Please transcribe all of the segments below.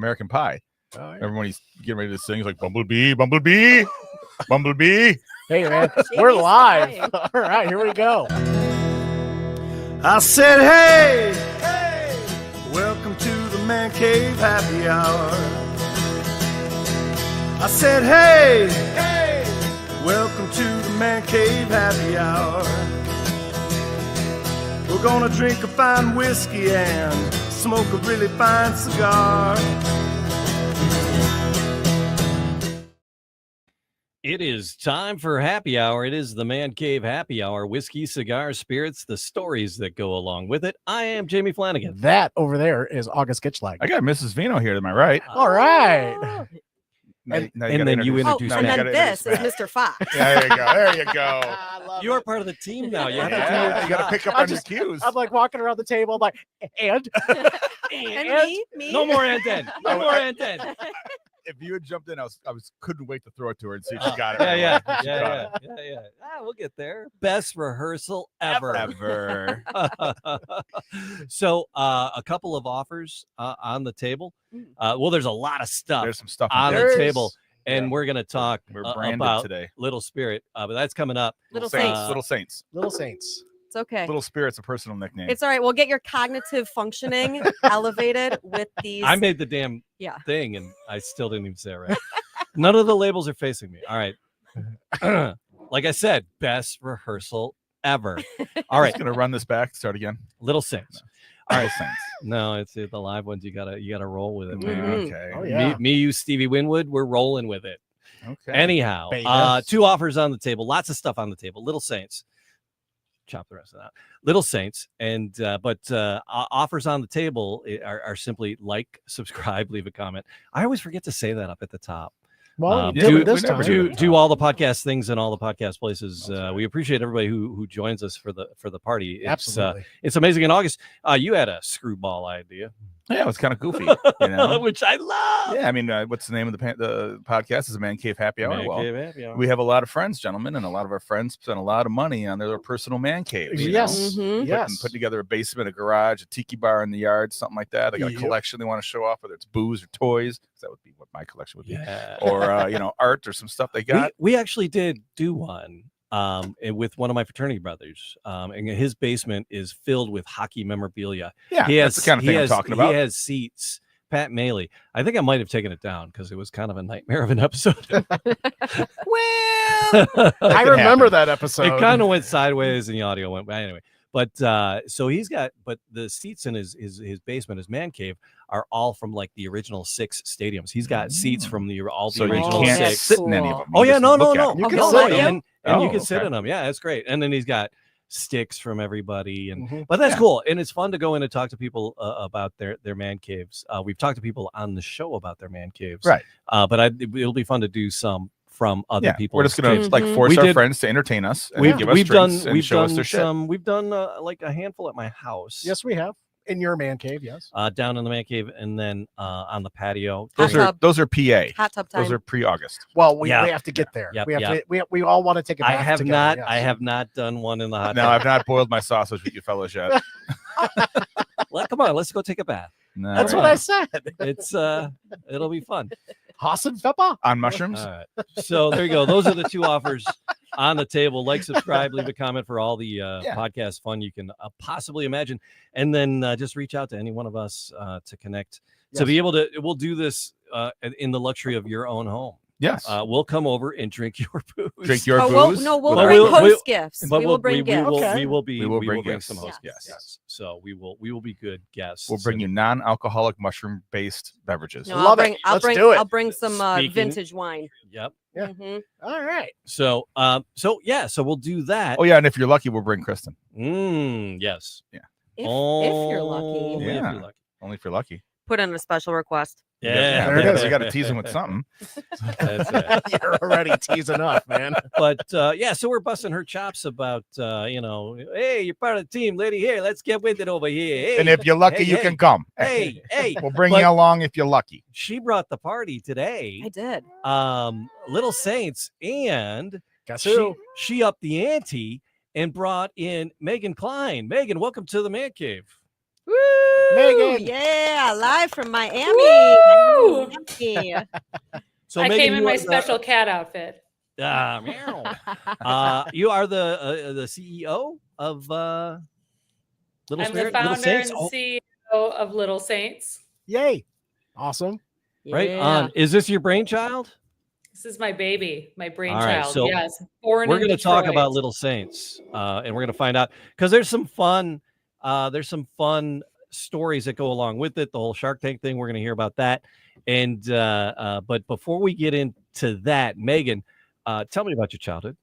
American Pie. Oh, yeah. Remember when he's getting ready to sing? He's like, Bumblebee, Bumblebee, Bumblebee. Hey, man, we're live. All right, here we go. I said, hey, welcome to the Man Cave Happy Hour. I said, hey, welcome to the Man Cave Happy Hour. We're gonna drink a fine whiskey and smoke a really fine cigar. It is time for happy hour. It is the Man Cave Happy Hour. Whiskey, cigars, spirits, the stories that go along with it. I am Jamie Flanagan. That over there is August Gitchlag. I got Mrs. Vino here. Am I right? All right. And then you introduce and then this is Mr. Fox. Yeah, there you go. There you go. You are part of the team now. You have to Yeah, you got to pick up on your cues. I'm like walking around the table. I'm like, and me. No more and then. No more and then. If you had jumped in, I couldn't wait to throw it to her and see if she got it. Yeah. Yeah. We'll get there. Best rehearsal ever. Ever. So a couple of offers on the table. Well, there's a lot of stuff There's some stuff on there. the table. And we're going to talk We're branded about today. Little Spirit, but that's coming up. Little Saints. Saints. Little Saints. Little Saints. It's okay. Little Spirit's a personal nickname. It's all right. We'll get your cognitive functioning elevated with these. I made the damn thing, and I still didn't even say it right. None of the labels are facing me. All right. Like I said, best rehearsal ever. All right. Just gonna run this back. Start again. Little Saints. All right, Saints. No, it's the live ones. You gotta roll with it, man. Okay. Oh, yeah. Me, you, Stevie Winwood, we're rolling with it. Okay. Anyhow, Baby. 2 offers on the table. Lots of stuff on the table. Little Saints. Chop the rest of that. Little Saints, and offers on the table are simply like, subscribe, leave a comment. I always forget to say that up at the top. Well, do all the podcast things in all the podcast places. We appreciate everybody who joins us for the party. It's, Absolutely. It's amazing. In August, you had a screwball idea. Yeah, it was kind of goofy, you know? Which I love. Yeah, I mean, what's the name of the podcast? Is a Man Cave Happy Hour. Man Cave Happy Hour. We have a lot of friends, gentlemen, and a lot of our friends spend a lot of money on their personal man caves. you Yes. know? Yes. Put together a basement, a garage, a tiki bar in the yard, something like that. They got a Yep. collection they want to show off, whether it's booze or toys. That would be what my collection would be. Yeah. Or art or some stuff they got. We actually did do one with one of my fraternity brothers, and his basement is filled with hockey memorabilia. Yeah, that's the kind of thing I'm talking about. He has seats. Pat Maley. I think I might have taken it down because it was kind of a nightmare of an episode. I remember that episode. It kind of went sideways and the audio went. Anyway, but so he's got, but the seats in his basement, his man cave, are all from like the original 6 stadiums. He's got seats from all the So you original can't 6. sit in any of them. Oh You yeah, just no. look at them. You can No, sit no, in and you Oh, can sit okay. in them. Yeah, it's great. And then he's got sticks from everybody, and Mhm. but that's Yeah. cool, and it's fun to go in and talk to people about their man caves. We've talked to people on the show about their man caves, Right. But it'll be fun to do some from other people. We're just gonna like force We our did- friends to entertain us. And We've give us drinks and show us their shit. we've done like a handful at my house. Yes, we have. In your man cave, yes. Down in the man cave, and then on the patio. Those are PA. Hot tub time. Those are pre-August. Well, we Yeah. have to get there. Yep, We have yep. to. We all want to take a I bath have together, not. yes. I have not done one in the hot No, tub. I've not boiled my sausage with you fellas yet. Well, come on, let's go take a bath. No, That's all what I right. said. It's it'll be fun. Hassenpfeffer. On mushrooms. All right. So there you go. Those are the 2 offers on the table. Like, subscribe, leave a comment for all the podcast fun you can possibly imagine. And then just reach out to any one of us to connect, to be able to, we'll do this in the luxury of your own home. Yes. We'll come over and drink your booze. Drink your We'll booze. bring we'll- host gifts. But We will bring gifts. Okay. We will bring bring gifts. some host Yes. guests. So we will be good guests. We'll bring you non-alcoholic mushroom-based beverages. No, Love it. Let's do it. I'll bring some Speaking- vintage wine. Yep. Yeah. Mhm. All right. So so we'll do that. Oh yeah, and if you're lucky, we'll bring Kristen. Yes. If you're lucky, Only if Yeah. you're lucky. Only if you're lucky. put in a special request. Yeah, there it is. You got to tease him with something. That's it. You're already teasing up, man. But so we're busting her chops about hey, you're part of the team, lady. Here, let's get with it over here. Hey, And if you're lucky, hey, you hey, can come. hey, We'll bring But- you along if you're lucky. she brought the party today. I did. Little Saints, and Guess who? she upped the ante and brought in Megan Klein. Megan, welcome to the Man Cave. Woo! Megan. Yeah, live from Miami. me. So I Megan, came in you my are special cat outfit. meow. You are the CEO of Little I'm the Spirit, Little founder Saints. and Oh, CEO of Little Saints. Yay. Awesome. right Yeah. on. Is this your brainchild? This is my baby, my All right, brainchild. so Yes, born we're in going to talk Detroit. about Little Saints, and we're going to find out because there's some fun stories that go along with it. The whole Shark Tank thing, we're going to hear about that. And but before we get into that, Megan, tell me about your childhood.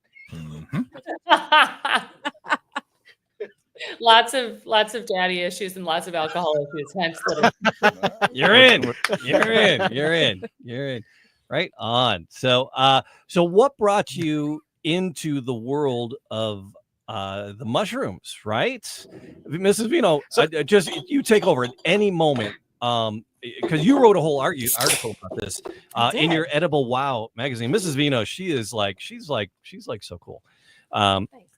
lots of daddy issues and lots of alcohol issues. Hence, little. You're in. Right on. So so what brought you into the world of the mushrooms, right? Mrs. Vino, just you take over at any moment. Because you wrote a whole article about this in your Edible Wow magazine. Mrs. Vino, she's like so cool.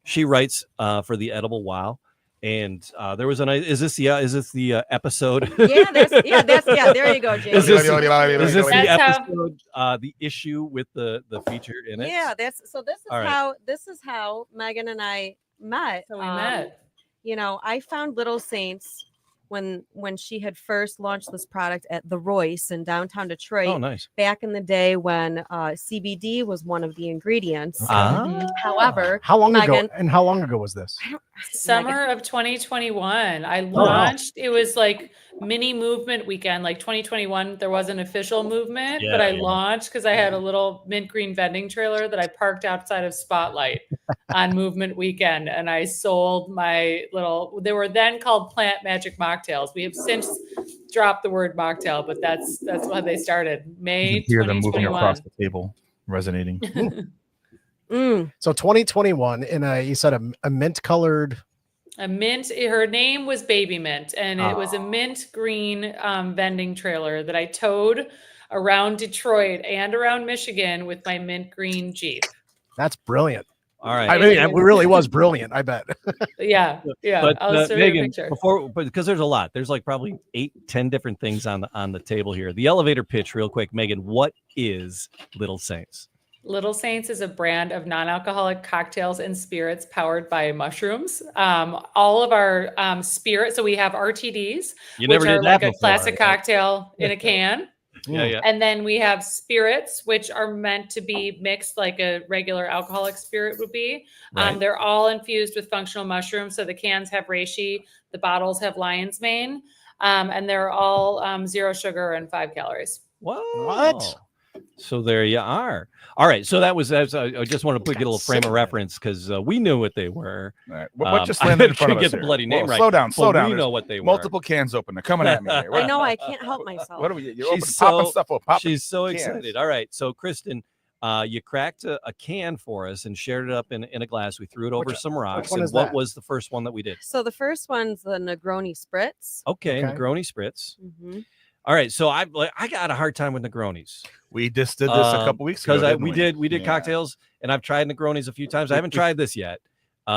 She writes for the Edible Wow. And there was is this the episode? Yeah, there you go, Jamie. Is this the That's episode, the issue with the feature in it? Yeah, this is right. this is how Megan and I met. So we met. You know, I found Little Saints when she had first launched this product at the Royce in downtown Detroit. Oh, nice. Back in the day when CBD was one of the ingredients. Ah. However, How long Megan, ago? And how long ago was this? Summer of 2021. I launched. It was like mini movement weekend. Like 2021, there was an official movement, but I launched because I had a little mint green vending trailer that I parked outside of Spotlight on movement weekend, and I sold my little. They were then called Plant Magic Mocktails. We have since dropped the word mocktail, but that's how they started. May You can hear them moving 2021. across the table, resonating. So 2021, and you said a mint colored. A mint. Her name was Baby Mint, and it was a mint green vending trailer that I towed around Detroit and around Michigan with my mint green Jeep. That's brilliant. All right. I mean, it really was brilliant. I bet. Yeah. But I'll show you a Megan, picture. because there's a lot. There's like probably 8-10 different things on the table here. The elevator pitch, real quick, Megan. What is Little Saints? Little Saints is a brand of non-alcoholic cocktails and spirits powered by mushrooms. All of our spirits, so we have RTDs, You which never are did like that a before, classic right? cocktail in a can. Yeah. And then we have spirits, which are meant to be mixed like a regular alcoholic spirit would be. Right. They're all infused with functional mushrooms. So the cans have reishi, the bottles have lion's mane, and they're all 0 sugar and 5 calories. What? So there you are. All right. So I just want to get a little frame of reference because we knew what they were. All right. What just I landed in front couldn't of get us the here? bloody name Whoa, right. Slow down. But we There's know what they were. multiple cans open. They're coming at me. Here. I know I can't help myself. What are we? You're She's popping stuff up. She's so cans. excited. All right. So Kristen, you cracked a can for us and shared it up in a glass. We threw it over some rocks. one And is what that? was the first one that we did? So the first one's the Negroni Spritz. Okay. Okay. Negroni Spritz. Mm-hmm. All right. So I got a hard time with Negronis. We just did this a couple weeks ago. Because didn't we did cocktails, and I've tried Negronis a few times. I haven't tried this yet. We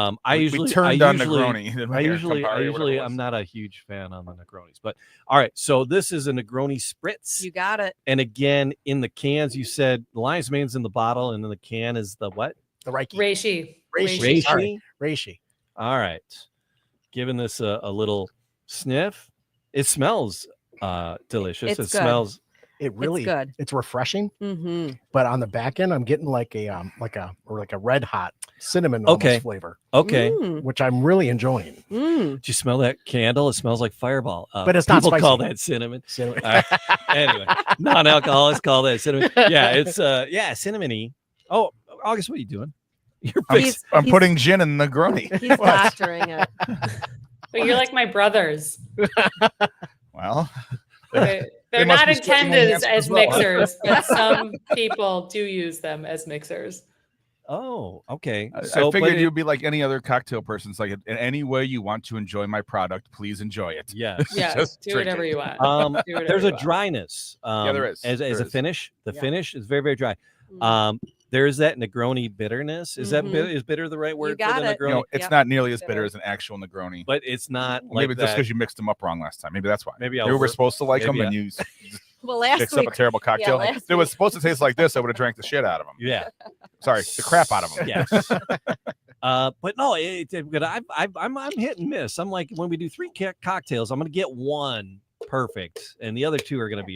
turned on Negroni. I'm not a huge fan on the Negronis, but all right. So this is a Negroni Spritz, You got it. and again in the cans, you said lion's mane's in the bottle, and then the can is the what? The Reiki. Reishi. Reishi. Reishi. Sorry. Reishi. All right, giving this a little sniff. It smells delicious. It's It good. smells. It really. It's good. It's refreshing, Mm-hmm. but on the back end, I'm getting like a red hot cinnamon Okay. almost flavor, Okay. which I'm really enjoying. Did you smell that candle? It smells like Fireball. But it's not people call spicy. that cinnamon. Cinnamon. Anyway, non-alcoholics call that cinnamon. Yeah, it's cinnamony. Oh, August, what are you doing? You're I'm putting gin in Negroni. He's doctoring it. But you're like my brothers. Well, They're must not be switching intended hands as as well. mixers, but some people do use them as mixers. Oh, okay. I So, figured you'd be like any other cocktail person. It's like in any way you want to enjoy my product, please enjoy it. yes. Yeah, Just do drink whatever it. you want. There's Do whatever a you want. dryness. there is. As There a is. finish. The Yeah. finish is very, very dry. There's that Negroni bitterness. Is that Mhm. is bitter the right word got for the it. Negroni? You know, it's Yep. not nearly as bitter Bitter. as an actual Negroni. But it's not Maybe like just that. because you mixed them up wrong last time. Maybe that's why. Maybe I we were over- supposed to like them, maybe and you. Well, last mix week, up a terrible cocktail. last If it was supposed to taste like this, I would have drank the shit out of them. Yeah. Sorry, the crap out of them. Yes. But no, I'm hit and miss. I'm like, when we do 3 cocktails, I'm going to get one perfect, and the other 2 are going to be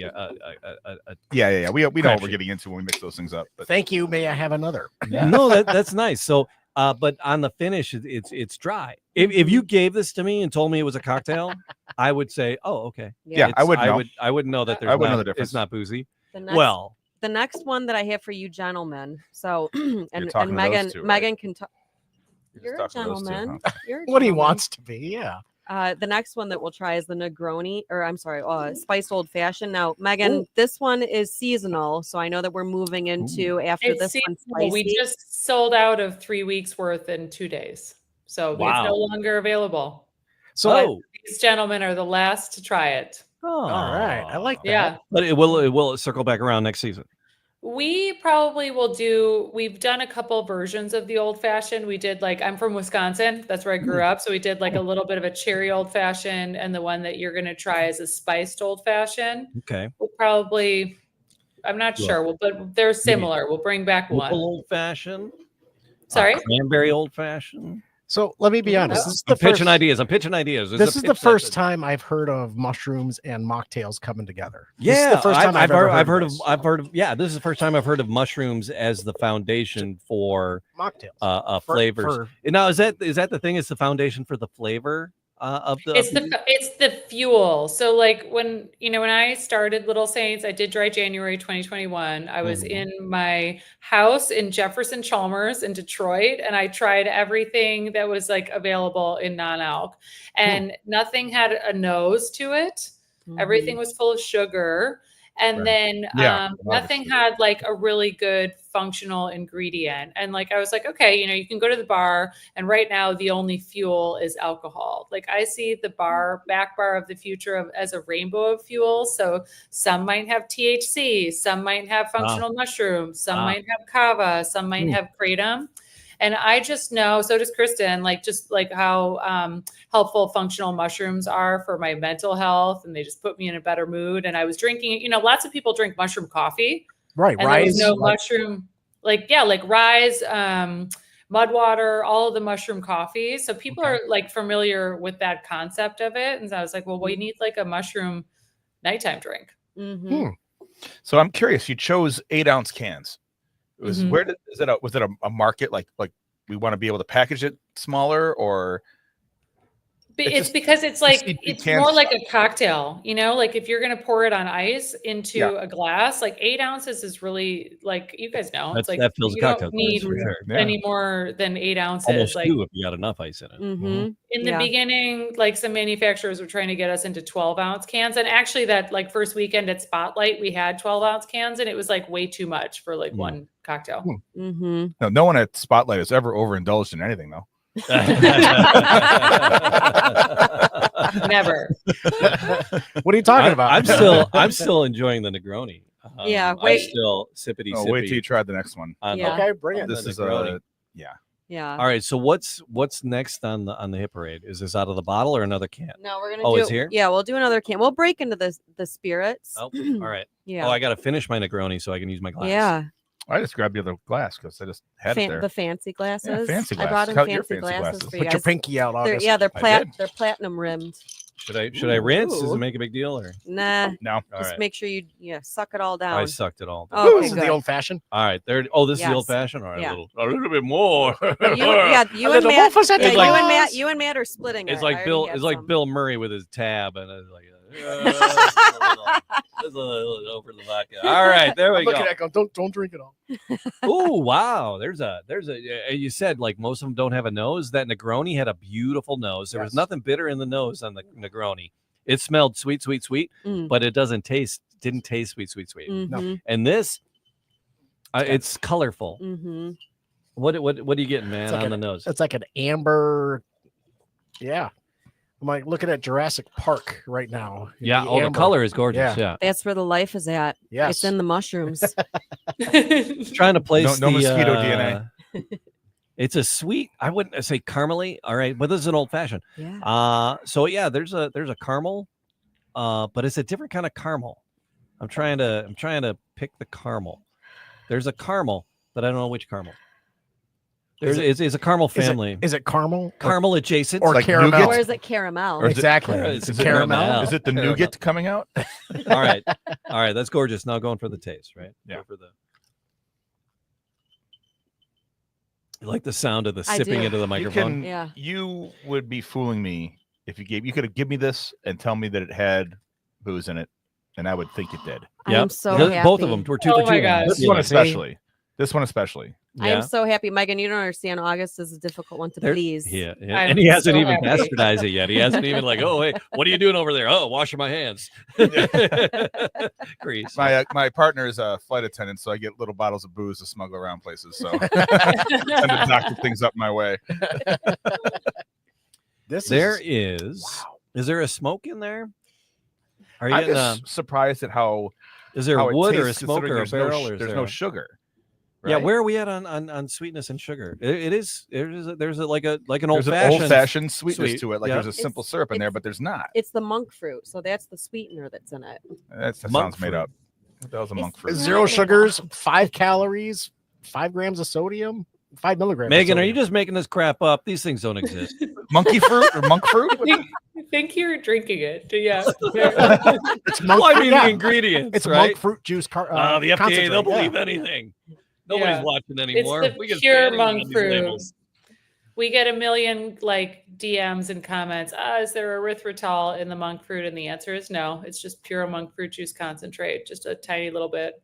Yeah. We know what Crap we're sheet. getting into when we mix those things up. But Thank you. May I have another? No, that's nice. So, but on the finish, it's dry. If you gave this to me and told me it was a cocktail, I would say, oh, okay. Yeah, I would know. I wouldn't know that I wouldn't know the it's difference. not boozy. The next one that I have for you gentlemen. So and talking to Megan, those two, right? Megan can talk. You're You're a just talking to those two, gentleman. huh? You're a What he gentleman. wants to be. Yeah. The next one that we'll try is the Negroni, or I'm sorry, spiced old fashioned. Now, Megan, this one is seasonal, so I know that we're moving into after It's this one seasonal. We spicy. just sold out of 3 weeks worth in 2 days. So it's Wow. no longer available. So These gentlemen are the last to try it. all right. I like that. Yeah. But it will circle back around next season. We probably will we've done a couple versions of the old fashioned. We did I'm from Wisconsin. That's where I grew up. So we did a little bit of a cherry old fashioned, and the one that you're going to try is a spiced old fashioned. Okay. We'll probably, I'm not sure, but they're similar. We'll bring back one. Old fashioned. Sorry? Cranberry old fashioned. So let me be honest. This is the I'm pitching first, ideas. I'm pitching ideas. This is the first time I've heard of mushrooms and mocktails coming together. This is Yeah, the first time I've heard this. of. Yeah, this is the first time I've heard of mushrooms as the foundation for mocktails. flavors. Now, is that the thing? Is the foundation for the flavor of the? It's the fuel. So when I started Little Saints, I did dry January 2021. I was in my house in Jefferson Chalmers in Detroit, and I tried everything that was available in non-alc, and nothing had a nose to it. Everything was full of sugar. And then nothing had a really good functional ingredient. And I was okay, you can go to the bar, and right now the only fuel is alcohol. I see the back bar of the future as a rainbow of fuels. So some might have THC, some might have functional mushrooms, some might have kava, some might have kratom. And I just know, so does Kristen, how helpful functional mushrooms are for my mental health. And they just put me in a better mood. And I was drinking, lots of people drink mushroom coffee. Right. And there was no mushroom, Rise, Mudwater, all of the mushroom coffees. So people are familiar with that concept of it. And so I was well, we need a mushroom nighttime drink. So I'm curious, you chose 8-ounce cans. It was was it a market like we want to be able to package it smaller, or it's because it's more like a cocktail, if you're going to pour it on ice into a glass, 8 ounces is really you guys know, it's that feels you a cocktail don't need any more than 8 ounces. Almost 2 if you got enough ice in it. In the beginning, some manufacturers were trying to get us into 12-ounce cans. And actually that first weekend at Spotlight, we had 12-ounce cans, and it was way too much for one cocktail. No one at Spotlight has ever overindulged in anything, though. Never. What are you talking about? I'm still enjoying the Negroni. Wait. I'm still sippity sippy. Wait till you try the next one. Okay, bring it. This is Yeah. All right. So what's next on the hit parade? Is this out of the bottle or another can? No, we're gonna. Oh, do it's here. Yeah, we'll do another can. We'll break into the spirits. Oh, all right. Yeah. Oh, I got to finish my Negroni so I can use my glass. Yeah. I just grabbed the other glass because I just had it there. The fancy glasses. Yeah, fancy I brought in glasses. Your fancy glasses for you Put guys. your pinky out, August. They're I did. they're platinum rimmed. Should I rinse? Does it make a big deal or? Nah. No. All Just right. make sure you suck it all down. I sucked it all. Oh, This is the old fashioned. All right. There. Oh, this is the Yes. old fashioned. All right. Yeah. A little bit more. You and little Matt. wolf was at Yeah, the you and glass. Matt. You and Matt are splitting It's it. like I Bill. already had It's like some. Bill Murray with his tab, and it's like. It's a little over the vodka. All right, there we Look go. at that. Go, don't drink it all. Oh wow, there's a. You said most of them don't have a nose. That Negroni had a beautiful nose. There was nothing bitter in the nose on the Negroni. It smelled sweet, but it didn't taste sweet. Mm-hmm. And this, it's colorful. Mm-hmm. What are you getting, man, on the nose? It's like an amber. Yeah. I'm looking at Jurassic Park right now. Yeah. Oh, the color is gorgeous. Yeah. Yeah. That's where the life is at. Yes. It's in the mushrooms. Trying to place No mosquito DNA. It's a sweet. I wouldn't say caramely. All right, but this is an old fashioned. Yeah. So yeah, there's a caramel, but it's a different kind of caramel. I'm trying to pick the caramel. There's a caramel, but I don't know which caramel. It's a caramel family. Is it caramel? Caramel adjacent Or like caramel? nougat? Or is it caramel? Or is it- Exactly. Is It's it caramel. caramel? Is it the Caramel. nougat coming out? All right. That's gorgeous. Now going for the taste, right? Yeah. Go for the. You like the sound of the I sipping do. into the microphone? Yeah. You would be fooling me if you could have given me this and tell me that it had booze in it, and I would think it did. I am so Both happy. of them were 2 Oh for 2. my gosh. This one especially. This one especially. I am so happy, Megan. You don't understand. August is a difficult one to please. Yeah, I'm and he hasn't so even happy. bastardized it yet. He hasn't even like, oh, hey, what are you doing over there? Oh, washing my hands. Grease. My partner is a flight attendant, so I get little bottles of booze to smuggle around places. So tend to doctor things up my way. There is. Is there a smoke in there? Are you I'm getting just surprised at how is there how it wood or a tastes, smoke considering or a there's no barrel? sh- or is there's there no a- sugar. Yeah, right? where are we at on sweetness and sugar? There's like an old There's an fashioned. old-fashioned sweetness sweet, to it. Like yeah. there's a simple syrup in there, it's- but there's not. It's the monk fruit, so that's the sweetener that's in it. That Monk sounds made fruit. up. What the hell's a monk fruit? It's- 0 sugars, 5 calories, 5 grams of sodium, 5 milligrams. Megan, of are you sodium. just making this crap up? These things don't exist. Monkey fruit or monk fruit? I think you're drinking it. Yeah. It's monk Well, I fruit, mean yeah. the ingredients, It's right? monk fruit juice. The FDA, concentrate, they'll believe yeah. anything. Nobody's Yeah. watching It's anymore. the We can say pure anything on monk these fruit. labels. We get a million like DMs and comments. Is there erythritol in the monk fruit? And the answer is no. It's just pure monk fruit juice concentrate, just a tiny little bit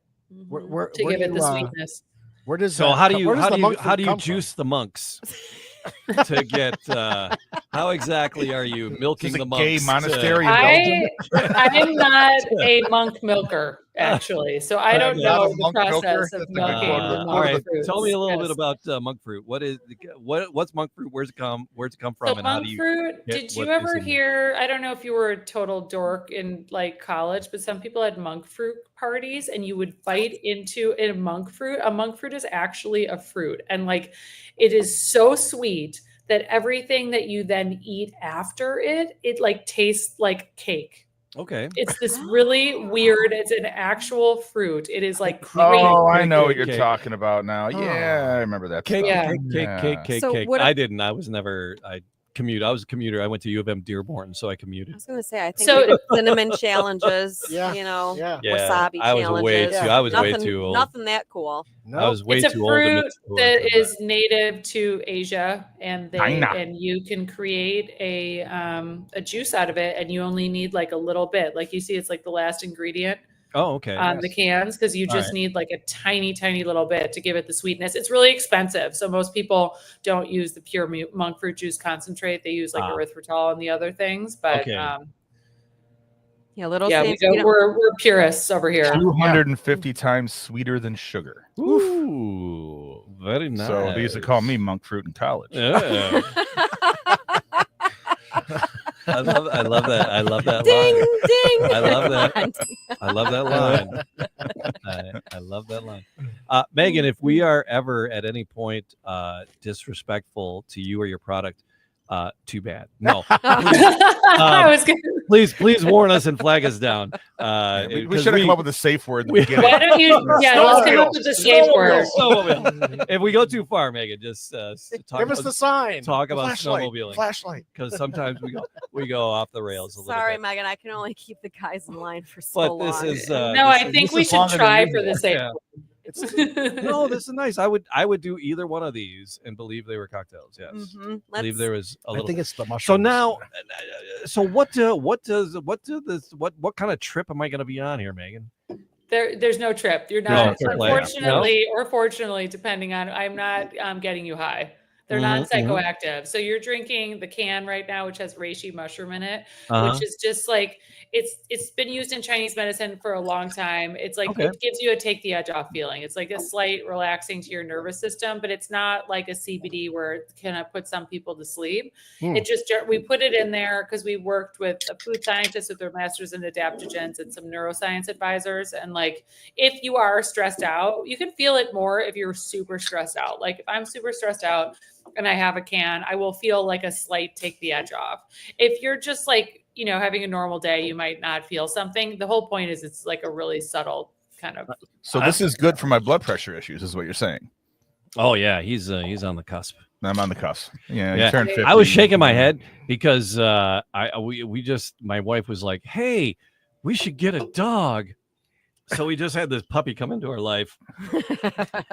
Where to give do it the you, sweetness. Where does So that how do come- you where does how the do you monk how fruit do you come from? juice the monks to get how exactly are you milking Is it the a monks? gay monastery in Belgium? I'm not a monk milker, actually. So I don't Not a know the monk milker? process of That's a good milking quote. the all monk right, fruits. tell me a little bit Yes. about monk fruit. What's monk fruit? Where's it come from? So And how monk do you fruit, get did you what is ever in it? hear, I don't know if you were a total dork in like college, but some people had monk fruit parties and you would bite into a monk fruit. A monk fruit is actually a fruit. And like it is so sweet that everything that you then eat after it like tastes like cake. Okay. It's this really weird, it's an actual fruit. It is like crazy. Oh, I know what Cake, you're cake. talking about now. Yeah, I remember that. Cake, stuff. Yeah. cake. So what I didn't. I was never. I was a commuter. I went to U of M Dearborn, so I I commuted. was gonna say, I think So- we did cinnamon challenges. Yeah, You know, Yeah. wasabi I was challenges. way too. Yeah. I was way Nothing- too old. Nothing that cool. No. I was way It's a too old to fruit mix for that is native to Asia, and China. and you can create a juice out of it, and you only need like a little bit. Like you see, it's like the last ingredient Oh, okay. on the cans because you All just right. need like a tiny little bit to give it the sweetness. It's really expensive, so most people don't use the pure monk fruit juice concentrate. They use like erythritol and the other things, but Okay. Yeah, little yeah, Sam's peanut- we're purists over here. 250 times sweeter than sugar. Ooh, very nice. So they used to call me monk fruit in college. Yeah. I love that. I love that Ding, line. ding. I love that. I love that line. I love that line. Megan, if we are ever at any point disrespectful to you or your product, too bad. No. I was gonna, Please warn us and flag us down. We 'cause should have come up with a safe word in the we- beginning. why don't you? Yeah, let's come up with the safe word. Snowmobile. If we go too far, Megan, just talk Give us the sign. talk about Flashlight. snowmobiling. Flashlight. because sometimes we go off the rails a little Sorry, bit. Megan. I can only keep the guys in line for so But this long. is No, this I is- think this we is should longer than try for usual. the safe Yeah. word. No, this is nice. I would do either one of these and believe they were cocktails. Yes, Mhm. believe there was a I little. think it's the mushrooms. So now, so what kind of trip am I going to be on here, Megan? There's no trip. You're There's no not. trip, like, Unfortunately, or fortunately, depending on, I'm not getting you high. They're not Mhm, mhm. psychoactive. So you're drinking the can right now, which has reishi mushroom in it, Uh-huh. which is just like it's been used in Chinese medicine for a long time. It's like Okay. it gives you a take the edge off feeling. It's like a slight relaxing to your nervous system, but it's not like a CBD where it can put some people to sleep. Hmm. It just we put it in there because we worked with a food scientist with their masters in adaptogens and some neuroscience advisors. And like if you are stressed out, you can feel it more if you're super stressed out. Like if I'm super stressed out and I have a can, I will feel like a slight take the edge off. If you're just like having a normal day, you might not feel something. The whole point is it's like a really subtle kind of. So this is good for my blood pressure issues, is what you're saying. Oh yeah, he's on the cusp. I'm on the cusp. Yeah, Yeah. you turned 50. I was shaking my head because my wife was like, "Hey, we should get a dog." So we just had this puppy come into our life,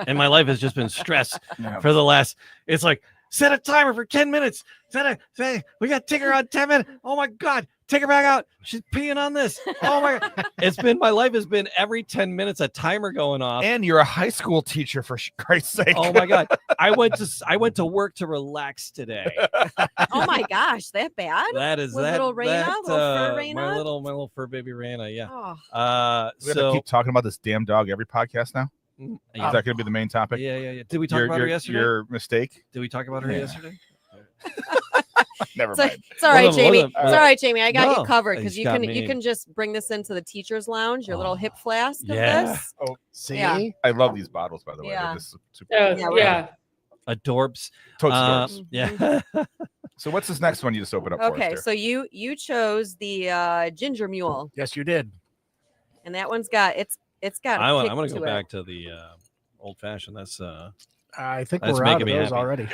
and my life has just been stressed for the last. It's like set a timer for 10 minutes. We got to take her on 10 minutes. Oh my God, take her back out. She's peeing on this. Oh my God, my life has been every 10 minutes a timer going off. And you're a high school teacher, for Christ's sake. Oh my God, I went to work to relax today. Oh my gosh, that bad? That is With that little Raina, little fur my Raina? little fur baby Raina, yeah. Oh. We have to keep talking about this damn dog every podcast now. Yeah. Is that going to be the main topic? Yeah. Did we talk about her yesterday? Your mistake. Did we talk about her yesterday? Never So, mind. it's all right, Hold on, Jamie. hold on. It's all right, Jamie. I got No, you covered he's because you got can me. you can just bring this into the teacher's lounge, your little hip flask of Yeah. this. Oh, See, Yeah. I love these bottles, by the way. Yeah. They're just super Oh, Yeah, yeah. right. Adorbs. Totes adorable. Yeah. So what's this next one you just opened up for us Okay, there? so you chose the ginger mule, yes, you did. and that one's got it's got. I'm I'm gonna go back to the old fashioned. That's I think That's we're out making of me those happy. already.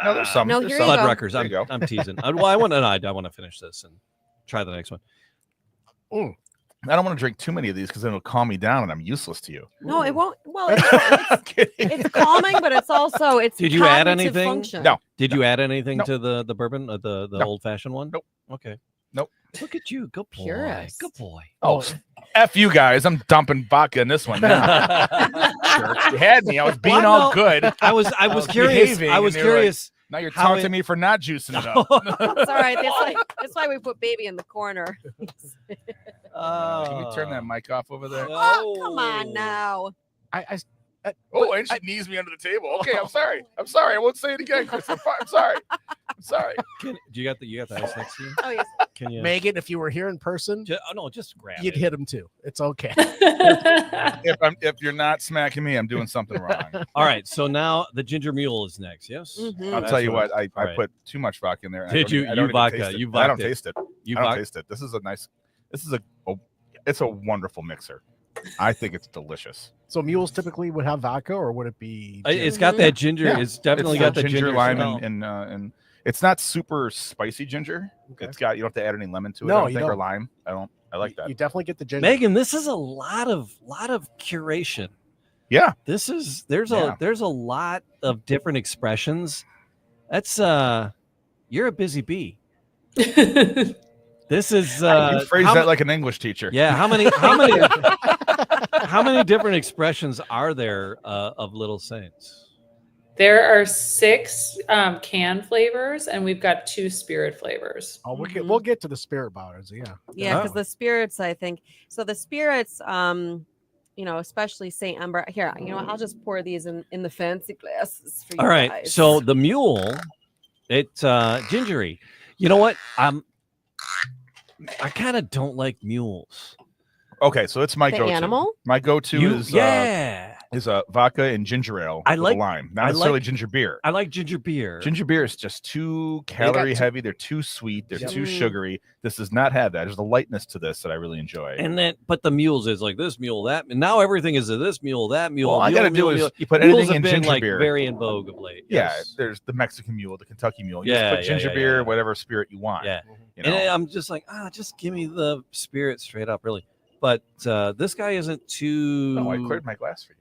No, there's some. No, there's here you some. go. Fuddruckers. There you go. I'm teasing. I want to finish this and try the next one. I don't want to drink too many of these because then it'll calm me down and I'm useless to you. No, it won't. Well, I'm kidding. it's calming, but it's also it's. Did you add cognitive anything? function. No. Did you add anything No. to the bourbon, the No. old fashioned one? Nope. Okay. Nope. Look at you, good boy. Purist. Good boy. Oh, F you guys. I'm dumping vodka in this one now. Jerks. You had me. I was being Well, all no. good. I was curious. behaving, I was and they were like, curious. Now you're How taunting me for not juicing it up. It's all right. That's why we put baby in the corner. Can we turn that mic off over there? Oh, come on now. Oh, and she knees me under the table. Okay, I'm sorry. I won't say it again, Chris. I'm sorry. I'm sorry. Do you got the ice next to you? Oh yes. Can you? Megan, if you were here in person, Just grab you'd it. hit him too. It's okay. If you're not smacking me, I'm doing something wrong. All right. So now the ginger mule is next. Yes. Mhm. I'll That's tell you what. I all right. put too much vodka in there. and I Did don't you- even- I you don't even vodka, taste it. you I don't vodka. taste it. You I don't vodka- taste it. This is it's a wonderful mixer. I think it's delicious. So mules typically would have vodka, or would it be? It's got that ginger. Yeah. It's definitely It's got the ginger lime smell. and it's not super spicy ginger. Okay. It's got, you don't have to add any lemon to it. No, I don't you think, or don't. lime. I like that. You definitely get the ginger. Megan, this is a lot of curation. Yeah. There's Yeah. a lot of different expressions. That's you're a busy bee. This is You phrase how that ma- like an English teacher. yeah. How many different expressions are there of Little Saints? There are 6 can flavors, and we've got 2 spirit flavors. Oh, we'll get to the spirit bottles. Yeah. Yeah, because Oh. the spirits, I think. So the spirits, especially St. Ember. Here, I'll just pour these in the fancy glasses for you. All right. guys. So the mule, it's gingery. You know what? I kind of don't like mules. Okay, so it's my the go-to. animal. My go-to is vodka and ginger ale I with like- lime, not I necessarily like- ginger beer. I like ginger beer. Ginger beer is just too got calorie too- heavy. They're too sweet. They're Yep. too sugary. This does not have that. There's a lightness to this that I really enjoy. But the mules is like this mule, that, and now everything is this mule, that mule. all I mule, gotta do mule, is mule. you put Mules anything in have been ginger like beer. very in vogue of late. Yeah, Yes. there's the Mexican mule, the Kentucky mule. You Yeah, just put yeah, ginger yeah, beer, yeah. whatever spirit you want. Yeah. You know? And I'm just like, just give me the spirit straight up, really. But this guy isn't too. No, I cleared my glass for you.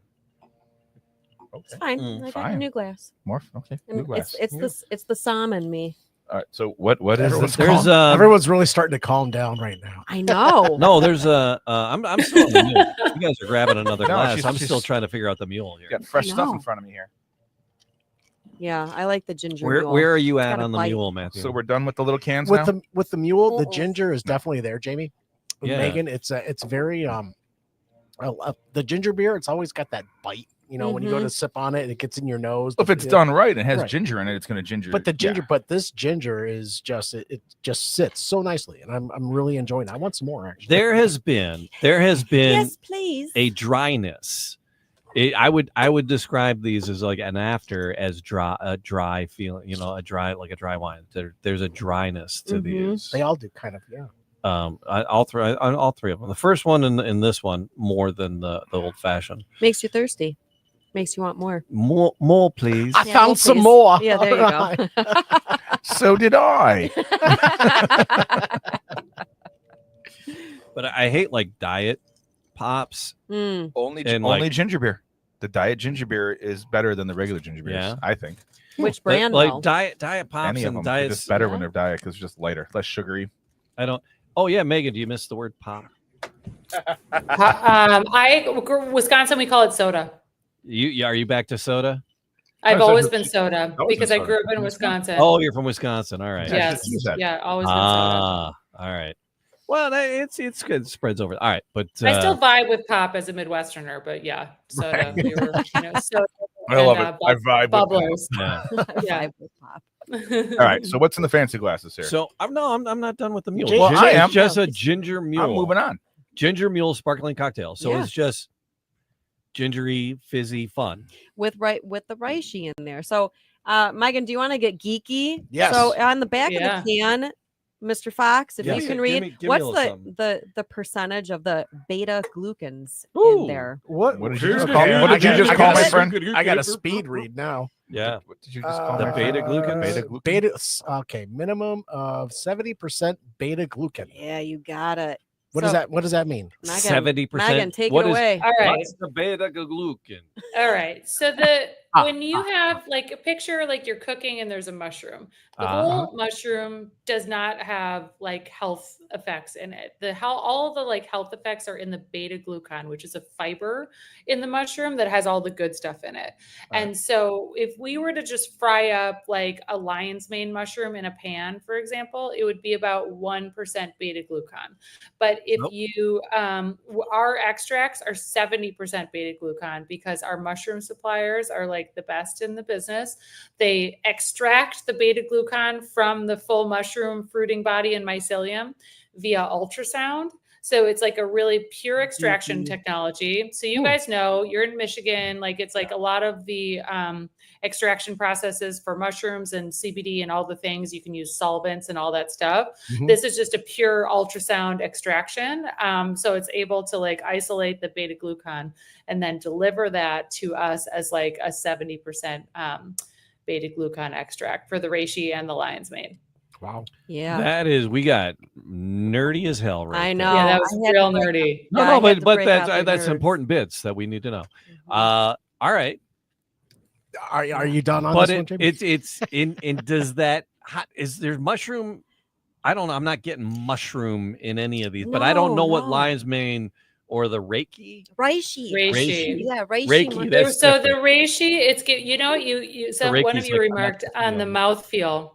It's Okay, fine. Mm, I got a fine. new glass. more. Okay, new glass. It's the Psalm in me. All right. So what is Everyone's this? There's called? Everyone's really starting to calm down right now. I know. no, there's a. I'm still on the mule. You guys are grabbing another No, glass. she's- I'm she's- still trying to figure out the mule here. Got fresh stuff in know. front of me here. Yeah, I like the ginger. Where mule. where are you at Gotta on the bite. mule, Matthew? So we're done with the little cans With now. the mule, the Uh-uh. ginger is definitely there, Jamie. With Yeah. Megan, it's very the ginger beer. It's always got that bite. When you go to sip on it, it gets in your nose. If it's done right and has Right. ginger in it, it's going to ginger. But the ginger, yeah. but this ginger is just it just sits so nicely, and I'm really enjoying it. I want some more actually. there has been Yes, please. a dryness. I would describe these as like an after as a dry feeling, a dry wine. There's a dryness to Mhm. these. They all do kind of, yeah. All three of them. The first one and this one more than the old fashioned. Makes you thirsty. Makes you want more. More, please. I Yeah, found more, some please. more. Yeah, there you All go. So did I. But I hate like diet pops. Mm. Only And, only ginger beer. The diet ginger beer is better than the regular ginger beers, Yeah. I think. Which brand? Like though? diet pops Any of and them are diets. just better when yeah. they're diet because it's just lighter, less sugary. I don't. Oh yeah, Megan, do you miss the word pop? Wisconsin, we call it soda. Are you back to soda? I've Oh, so always who- been soda always been because I soda. grew up in Wisconsin. Oh, you're from Wisconsin. All right. Yeah. yes, use that. yeah, always been soda. All right. Well, it's good. It spreads over. All right, but I still vibe with pop as a Midwesterner, but yeah, soda. We were, soda I love it. I vibe with yeah. Yeah. Vibe with pop. All right. So what's in the fancy glasses here? So I'm not done with the mule. Well, I am. It's just No, a ginger mule. I'm moving on. Ginger mule sparkling cocktail. So Yeah. it's just gingery, fizzy fun. with the reishi in there. So, Megan, do you want to get geeky? Yes. So on the back Yeah. of the can, Mr. Fox, if Yes. you can Give read, me a what's little the, something. the percentage of the beta glucans Ooh. in there? What? What did you just Yeah, call me? What I did you got- just I call got my a- friend? I got a speed read now. Yeah. What did you just call my beta friend? glucans? Beta glucans? Okay, minimum of 70% beta glucan. Yeah, you got it. What So, does that mean? Megan, 70%. Megan, take What it is- away. All right. What's the beta glucan? All right. So when you have like a picture, like you're cooking and there's a mushroom, the whole mushroom does not have like health effects in it. All the like health effects are in the beta glucan, which is a fiber in the mushroom that has all the good stuff in it. And so if we were to just fry up like a lion's mane mushroom in a pan, for example, it would be about 1% beta glucan. But if you our extracts are 70% beta glucan because our mushroom suppliers are like the best in the business. They extract the beta glucan from the full mushroom fruiting body and mycelium via ultrasound. So it's like a really pure extraction technology. So you guys know you're in Michigan, like it's like a lot of the extraction processes for mushrooms and CBD and all the things. You can use solvents and all that stuff. Mhm. This is just a pure ultrasound extraction. So it's able to like isolate the beta glucan and then deliver that to us as like a 70% beta glucan extract for the reishi and the lion's mane. Wow. Yeah. That is, we got nerdy as hell, right? I there. know. Yeah, that was I had real to break- nerdy. No, Yeah, no, I had but to but break out the that's nerds. important bits that we need to know. Mhm. All right, Are you done on but this one, Jamie? it's in does that is there mushroom? I don't know. I'm not getting mushroom in any of these, but I don't No, know what no. lion's mane or the reishi. Reishi. Reishi. Yeah, reishi. Reiki, mushroom. that's So the different. reishi, one of Reiki's you like remarked on the mouthfeel.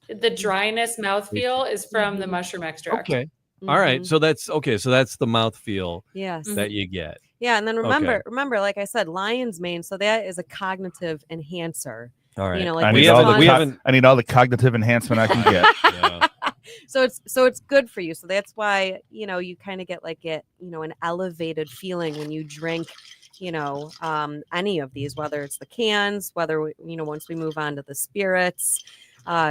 The dryness mouthfeel is from the Mhm. mushroom extract. Okay. All right. Mhm. So that's okay. So that's the mouthfeel Yes. that you get. Yeah, and then Okay. remember, like I said, lion's mane. So that is a cognitive enhancer. All right. You know, I like need we all haven't. the We co- haven't. I need all the cognitive enhancement I can get. Yeah. so it's good for you. So that's why you kind of get like an elevated feeling when you drink any of these, whether it's the cans, whether once we move on to the spirits.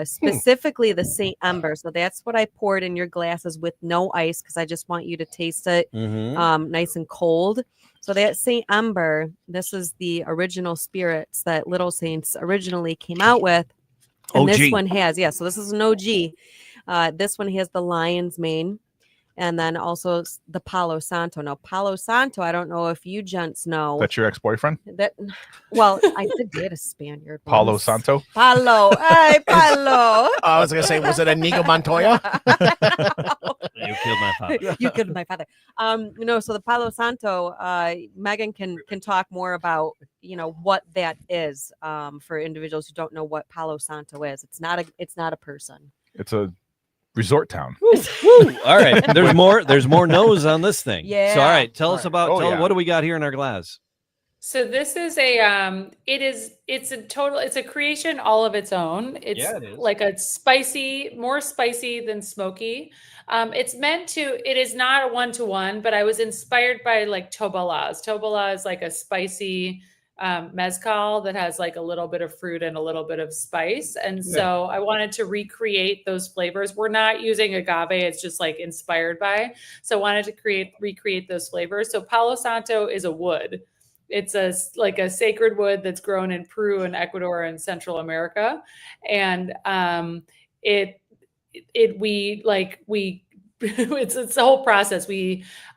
Specifically the St. Ember. So that's what I poured in your glasses with no ice because I just want you to taste it Mhm. nice and cold. So that St. Ember, this is the original spirits that Little Saints originally came out with. And this OG. one has, so this is an OG. This one has the lion's mane. And then also the Palo Santo. Now, Palo Santo, I don't know if you gents know. That's your ex-boyfriend, Well, I did date a Spaniard. Palo once. Santo. Palo. Hey, Palo. I was gonna say, was it Inigo Montoya? You killed my father. You killed my father. So the Palo Santo, Megan can talk more about what that is for individuals who don't know what Palo Santo is. It's not a person. It's a resort town. Woo. All right. There's more nose on this thing. Yeah. So all right. Tell All us right. about. Oh, tell yeah. what do we got here in our glass? So this is it's a creation all of its own. It's Yeah, it is. like more spicy than smoky. It is not a 1-to-1, but I was inspired by like Tobalaz. Tobalaz is like a spicy mezcal that has like a little bit of fruit and a little bit of spice. And so I wanted to recreate those flavors. We're not using agave. It's just like inspired by. So I wanted to recreate those flavors. So Palo Santo is a wood. It's like a sacred wood that's grown in Peru and Ecuador and Central America. And it's the whole process.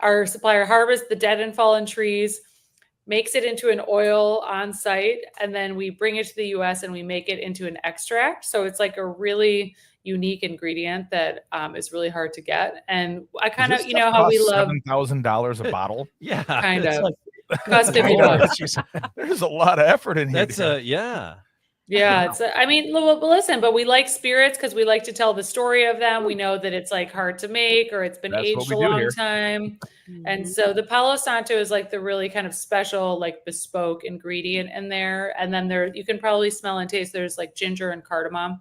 Our supplier harvests the dead and fallen trees, makes it into an oil on site, and then we bring it to the US and we make it into an extract. So it's like a really unique ingredient that is really hard to get. And I kind of, how we love $7,000 a bottle. Yeah, kind of. like, cost $50. There's a lot of effort in here. That's Yeah, but listen, but we like spirits because we like to tell the story of them. We know that it's like hard to make or it's been aged a long time. And so the Palo Santo is like the really kind of special, like bespoke ingredient in there. And then you can probably smell and taste there's like ginger and cardamom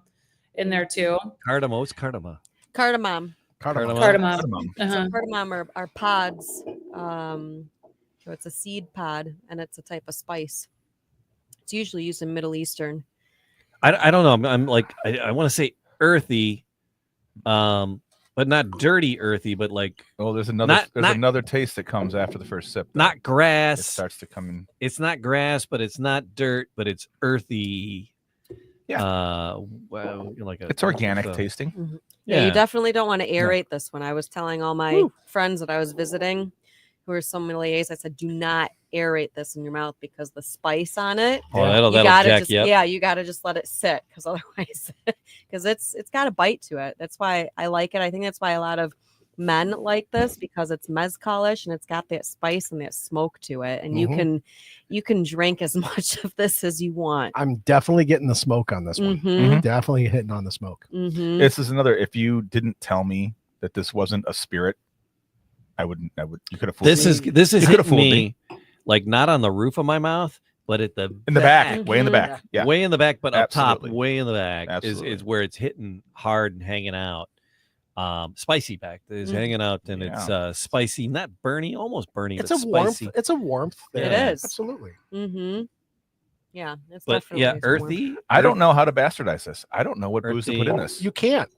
in there too. Cardamom. What's cardamom? Cardamom. Uh-huh. Cardamom are pods. So it's a seed pod and it's a type of spice. It's usually used in Middle Eastern. I don't know. I'm like, I want to say earthy, but not dirty earthy, but like, there's another taste that comes after the first sip. Not grass. It starts to come in. It's not grass, but it's not dirt, but it's earthy. Yeah. It's organic tasting. Mm-hmm. Yeah, you definitely don't want to aerate this one. I was telling all my friends that I was visiting who are sommeliers, I said, do not aerate this in your mouth because the spice on it. That'll jack you up. Yeah, you got to just let it sit because otherwise, because it's got a bite to it. That's why I like it. I think that's why a lot of men like this because it's mezcal-ish and it's got that spice and that smoke to it. And you can drink as much of this as you want. I'm definitely getting the smoke on this one. Definitely hitting on the smoke. This is another. If you didn't tell me that this wasn't a spirit, I would. You could have fooled me. This is hitting me, like not on the roof of my mouth, but at the back, way in the back, way in the back, but Absolutely. Up top, way in the back Absolutely. is where it's hitting hard and hanging out. Spicy back is hanging out, and it's spicy, not burny, almost burny. It's but a warmth. spicy. It's a warmth. There. It is Absolutely. Yeah, it's but definitely earthy. I don't know how to bastardize this. I don't know what booze to put in this. You can't.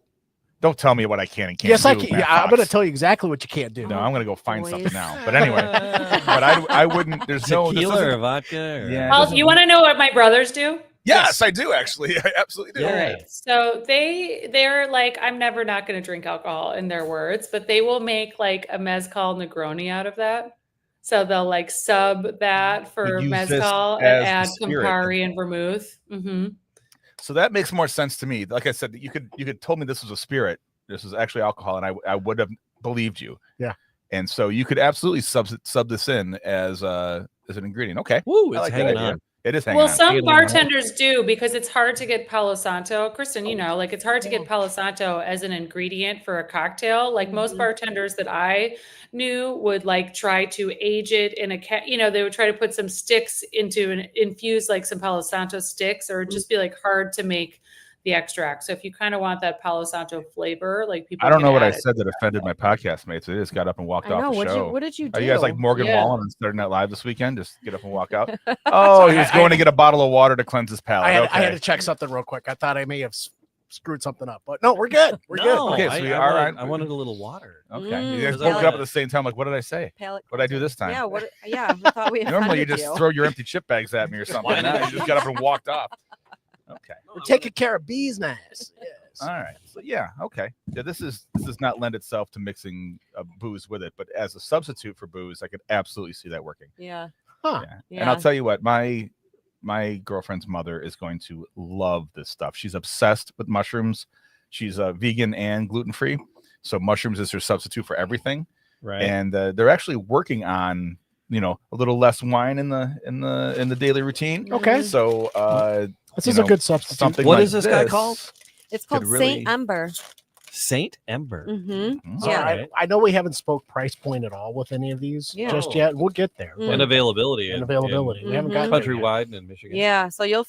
Don't tell me what I can and can't. Yes, do, I can. Yeah, I'm going to tell you exactly what you can't do. No, I'm going to go find something now. But anyway, but I wouldn't. There's tequila or vodka. Well, you want to know what my brothers do? Yes, I do actually. I absolutely do. All right. So they're like, I'm never not going to drink alcohol in their words, but they will make like a mezcal Negroni out of that. So they'll like sub that for mezcal and add Campari and vermouth. So that makes more sense to me. Like I said, you could told me this was a spirit. This was actually alcohol, and I would have believed you. Yeah. And so you could absolutely sub this in as an ingredient. Okay. Woo, it's hanging on. It is hanging on. Well, some bartenders do because it's hard to get Palo Santo. Kristen, like it's hard to get Palo Santo as an ingredient for a cocktail. Like most bartenders that I knew would like try to age it in a they would try to put some sticks infuse like some Palo Santo sticks, or just be like hard to make the extract. So if you kind of want that Palo Santo flavor, like people, I don't know what I said that offended my podcast mates. They just got up and walked off the show. What did you do? Are you guys like Morgan Wallen on Saturday Night Live this weekend? Just get up and walk out. Oh, he was going to get a bottle of water to cleanse his palate. I had to check something real quick. I thought I may have screwed something up, but no, we're good. We're good. Okay, so I wanted a little water. Okay, you guys woke up at the same time. Like, what did I say? What did I do this time? Yeah. I thought we normally you just throw your empty chip bags at me or something. Now you just got up and walked off. Okay, we're taking care of bees' nice. Yes. All right. So okay. Yeah, this does not lend itself to mixing booze with it, but as a substitute for booze, I could absolutely see that working. Yeah. Huh. Yeah. And I'll tell you what, my girlfriend's mother is going to love this stuff. She's obsessed with mushrooms. She's vegan and gluten-free, so mushrooms is her substitute for everything. Right. And they're actually working on a little less wine in the daily routine. Okay. So this is a good substitute. What is this guy called? It's called Saint Ember. Saint Ember. Yeah. Right. I know we haven't spoke price point at all with any of these just yet. We'll get there. And availability. We haven't got countrywide in Michigan. Yeah. So you'll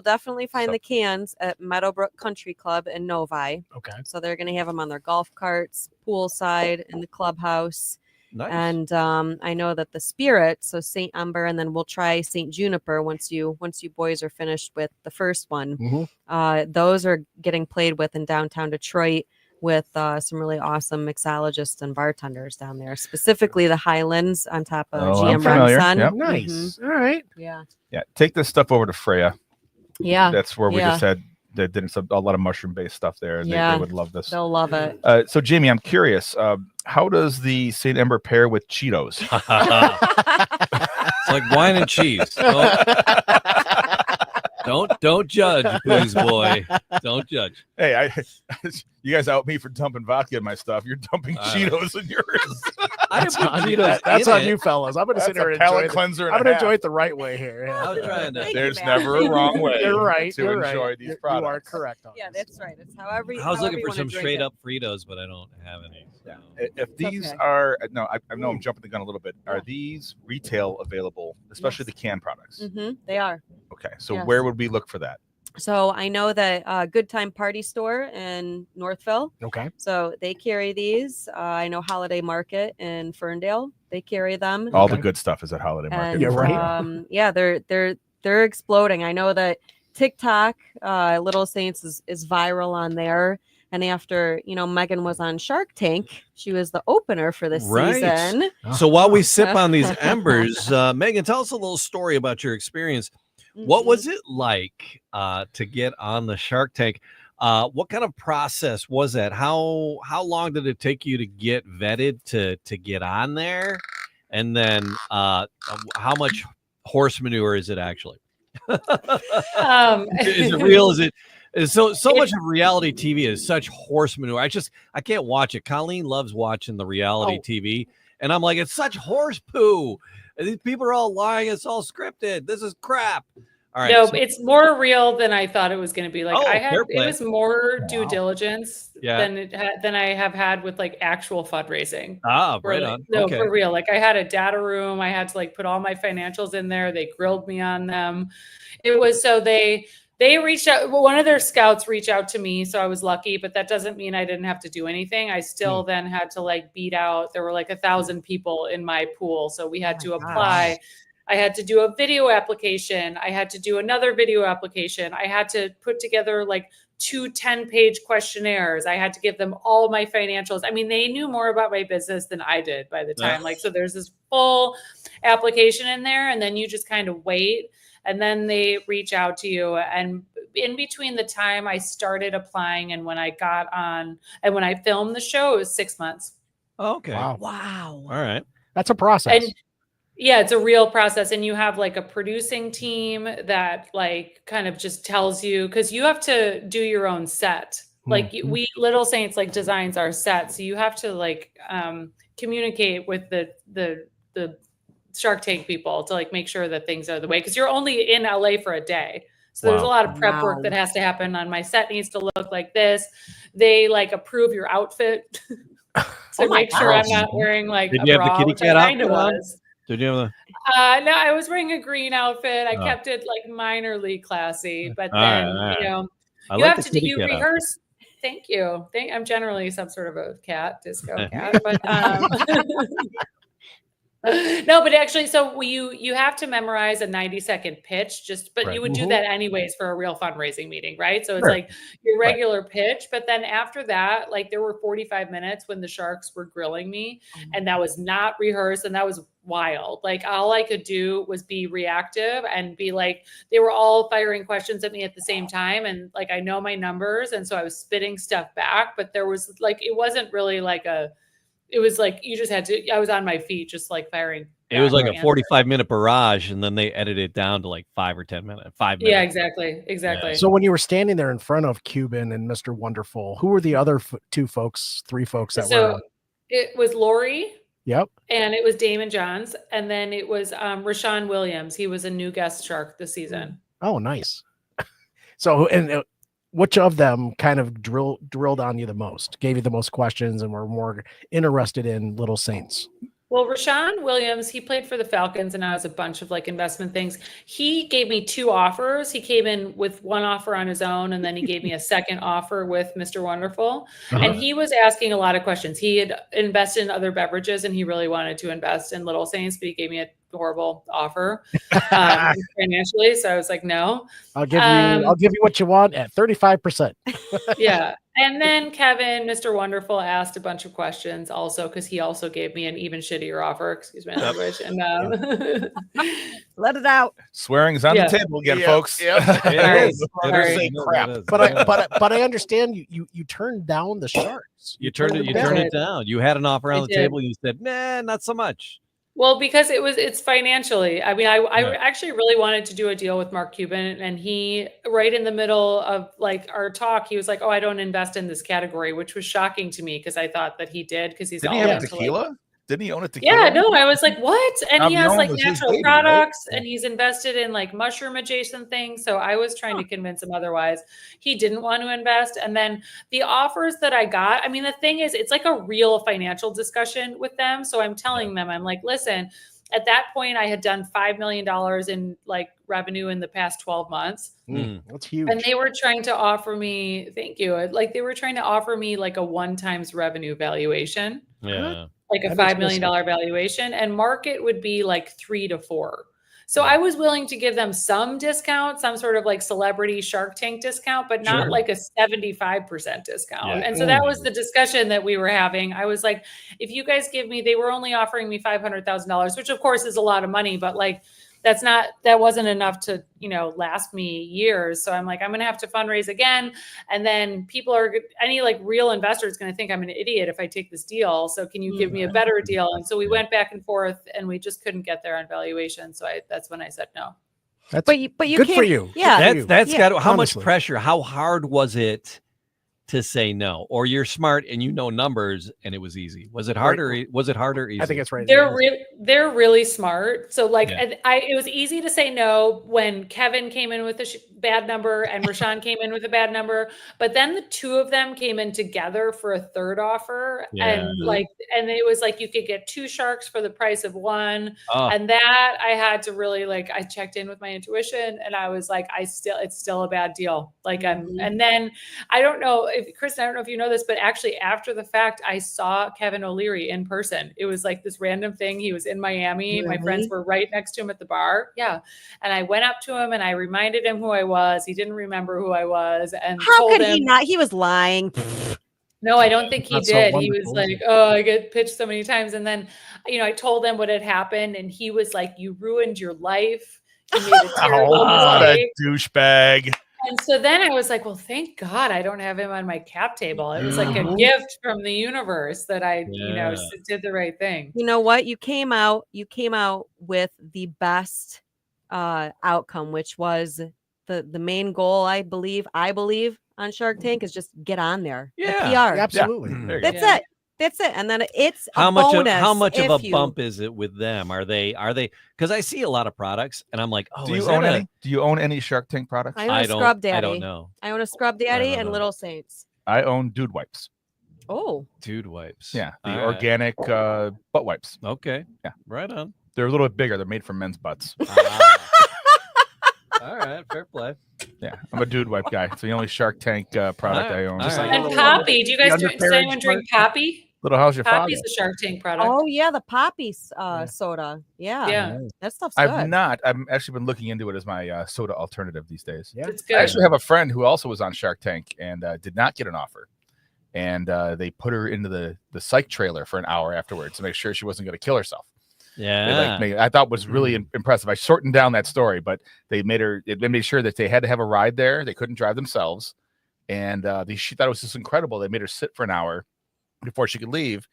definitely find the cans at Meadowbrook Country Club in Novi. Okay. So they're going to have them on their golf carts, poolside, in the clubhouse. Nice. And I know that the spirit, so Saint Ember, and then we'll try Saint Juniper once you boys are finished with the first one. Mm-hmm. Those are getting played with in downtown Detroit with some really awesome mixologists and bartenders down there, specifically the Highlands on top of I'm GM familiar. Remsen. Yep. Nice. All right. Yeah. Yeah, take this stuff over to Freya. Yeah. That's where we just had they did a lot of mushroom based stuff there. They would love this. They'll love it. So Jamie, I'm curious, how does the Saint Ember pair with Cheetos? It's like wine and cheese. Don't judge, please, boy. Don't judge. Hey, you guys out me for dumping vodka in my stuff. You're dumping Cheetos in yours. That's on you, fellas. I'm going to sit here and palate enjoy cleanser. I'm going to enjoy it the right way here. Yeah. I was trying to. There's never a wrong way. You're right. To You're enjoy right. these products. You are correct. On Yeah, this. that's right. It's however. I was looking for some drink straight it. up Fritos, but I don't have any. So. If these okay. are I know I'm jumping the gun a little bit. Are these retail available, especially the canned products? They are. Okay, so Yes. where would we look for that? So I know that Good Time Party Store in Northville. Okay. So they carry these. I know Holiday Market in Ferndale. They carry them. All the good stuff is at Holiday Market. And, Yeah, right. yeah, they're exploding. I know that TikTok, Little Saints is viral on there. And after Megan was on Shark Tank, she was the opener for this season. So while we sip on these embers, Megan, tell us a little story about your experience. What was it like to get on the Shark Tank? What kind of process was that? How long did it take you to get vetted to get on there? And then how much horse manure is it actually? Is it real? Is so much of reality TV is such horse manure. I can't watch it. Colleen loves watching the reality TV, and I'm like, it's such horse poo. And these people are all lying. It's all scripted. This is crap. All right. No, it's more real than I thought it was going to be. Like fair it play. was more due diligence Yeah. than I have had with like actual fundraising. Right on. No, Okay. for real. Like I had a data room. I had to like put all my financials in there. They grilled me on them. It was so they reached out. Well, one of their scouts reached out to me, so I was lucky. But that doesn't mean I didn't have to do anything. I still then had to like beat out. There were like 1,000 people in my pool, so we had to apply. I had to do a video application. I had to do another video application. I had to put together like 2 10-page questionnaires. I had to give them all my financials. I mean, they knew more about my business than I did by the time. Like, so there's this full application in there, and then you just kind of wait, and then they reach out to you. And in between the time I started applying and when I got on and when I filmed the show, it was 6 months. Okay. Wow. All right. That's a process. And yeah, it's a real process. And you have like a producing team that like kind of just tells you, because you have to do your own set. Like we Little Saints like designs our set. So you have to like communicate with the Shark Tank people to like make sure that things are the way, because you're only in LA for a day. So there's a lot of prep work that has to happen. On my set needs to look like this. They like approve your outfit. So make sure I'm not wearing like Did a you have bra, the kitty which I cat kind of outfit on? was. Did you have No, I was wearing a green outfit. I kept it like minorly classy, but then you know, you have to do you rehearse. Thank you. I'm generally some sort of a disco cat, but no, but actually, so you have to memorize a 90-second pitch, but you would do that anyways for a real fundraising meeting, right? So it's like your regular pitch, but then after that, like there were 45 minutes when the Sharks were grilling me, and that was not rehearsed, and that was wild. Like all I could do was be reactive and be like, they were all firing questions at me at the same time, and like I know my numbers, and so I was spitting stuff back, but there was like it wasn't really like it was like you just had to. I was on my feet, just like firing. It was like a 45-minute barrage, and then they edited it down to like 5 or 10 minutes. 5 minutes. Yeah, exactly. Yeah. So when you were standing there in front of Cuban and Mr. Wonderful, who were the other 3 folks that were? It was Lori. Yep. And it was Damon Johns, and then it was Rashawn Williams. He was a new guest shark this season. Oh, nice. So, and which of them kind of drilled on you the most, gave you the most questions, and were more interested in Little Saints? Well, Rashawn Williams, he played for the Falcons and now has a bunch of like investment things. He gave me 2 offers. He came in with 1 offer on his own, and then he gave me a second offer with Mr. Wonderful. And he was asking a lot of questions. He had invested in other beverages and he really wanted to invest in Little Saints, but he gave me a horrible offer financially. So I was like, no. I'll give you what you want at 35%. Yeah. And then Kevin, Mr. Wonderful, asked a bunch of questions also because he also gave me an even shittier offer. Excuse my language. And Let it out. Swearing's on the table again, folks. It is. Sorry. Crap. But I understand you turned down the Sharks. You turned it down. You had an offer on the table. And you said, "Nah, not so much." Well, because it's financially. I mean, I actually really wanted to do a deal with Mark Cuban, and he, right in the middle of like our talk, he was like, "Oh, I don't invest in this category," which was shocking to me because I thought that he did because he's Didn't all he have into tequila? Didn't he own a tequila? Yeah, no, I was like, what? And he has like was his natural baby, products right? and he's invested in like mushroom adjacent things. So I was trying to convince him otherwise. He didn't want to invest. And then the offers that I got, I mean, the thing is, it's like a real financial discussion with them. So I'm telling them, I'm like, listen, at that point, I had done $5 million in like revenue in the past 12 months. That's huge. And they were trying to offer me, thank you. Like they were trying to offer me like a 1x revenue valuation. Yeah. Like a $5 million valuation, and market would be like 3 to 4. So I was willing to give them some discount, some sort of like celebrity Shark Tank discount, but not like a 75% discount. Yeah. And so that was the discussion that we were having. I was like, if you guys give me, they were only offering me $500,000, which of course is a lot of money, but like, that wasn't enough to, last me years. So I'm like, I'm going to have to fundraise again. And then any like real investor is going to think I'm an idiot if I take this deal. So can you give me a better deal? And so we went back and forth and we just couldn't get there on valuation. So that's when I said no. But you good for you. Yeah. That's got how honestly. much pressure, how hard was it to say no? Or you're smart and you know numbers and it was easy. Was it harder? Was it harder? Easy? I think it's right. They're really smart. So like it was easy to say no when Kevin came in with a bad number and Rashawn came in with a bad number, but then the 2 of them came in together for a third offer. And it was like, you could get 2 sharks for the price of 1. And that I had to really I checked in with my intuition and I was like, it's still a bad deal. Like and then I don't know if Kristen, I don't know if you know this, but actually after the fact, I saw Kevin O'Leary in person. It was like this random thing. He was in Miami. Really? My friends were right next to him at the bar. Yeah. And I went up to him and I reminded him who I was. He didn't remember who I was. And how could he not? He was lying. No, I don't think he did. He was like, oh, I get pitched so many times. And then, I told him what had happened. And he was like, you ruined your life. You made a terrible mistake. What a douchebag. And so then I was like, well, thank God I don't have him on my cap table. It was like a gift from the universe that I, did the right thing. You know what? You came out with the best outcome, which was the main goal, I believe on Shark Tank is just get on there. Yeah, the PR. absolutely. Yeah. That's it. That's it. And then it's how much of a you... bump is it with them? Are they because I see a lot of products and I'm like, oh, do you own any Shark Tank products? I own a Scrub Daddy. I don't know. I own a Scrub Daddy and Little Saints. I own Dude Wipes. Oh. Dude Wipes. Yeah. The organic butt wipes. Okay. Yeah. Right on. They're a little bit bigger. They're made from men's butts. All right, fair play. Yeah, I'm a Dude Wipe guy. It's the only Shark Tank product I own. And Poppy. Do you guys does anyone drink Poppy? Little how's your Poppy's father? a Shark Tank product. Oh yeah, the Poppy soda. Yeah. That stuff's good. I've actually been looking into it as my soda alternative these days. Yeah, it's good. I actually have a friend who also was on Shark Tank and did not get an offer. And they put her into the psych trailer for an hour afterwards to make sure she wasn't going to kill herself. Yeah, I thought was really impressive. I shortened down that story, but they made sure that they had to have a ride there. They couldn't drive themselves, and she thought it was just incredible. They made her sit for an hour before she could leave,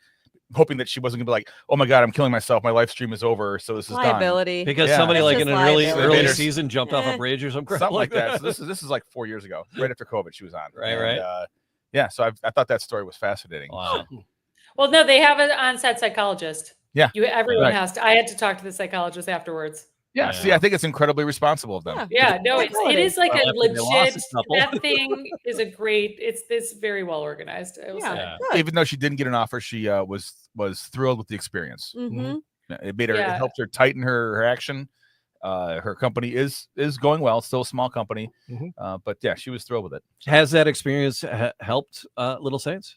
hoping that she wasn't gonna be like, "Oh my God, I'm killing myself. My live stream is over, so this is liability." done. Because somebody like in an early season jumped off a Yeah. bridge or something like that. So this is like 4 years ago, right after COVID, she was on. Right. Yeah, so I thought that story was fascinating. Wow. Well, no, they have an on-set psychologist. Yeah, Everyone has to. I had to talk to the psychologist afterwards. Yeah, see, I think it's incredibly responsible of them. Yeah, no, it is like a legit. couple. That thing is a great. It's very well organized. I will say. Even though she didn't get an offer, she was thrilled with the experience. Mm-hmm. It made her. It helped her tighten her action. Her company is going well. Still a small company, but yeah, she was thrilled with it. Has that experience helped Little Saints?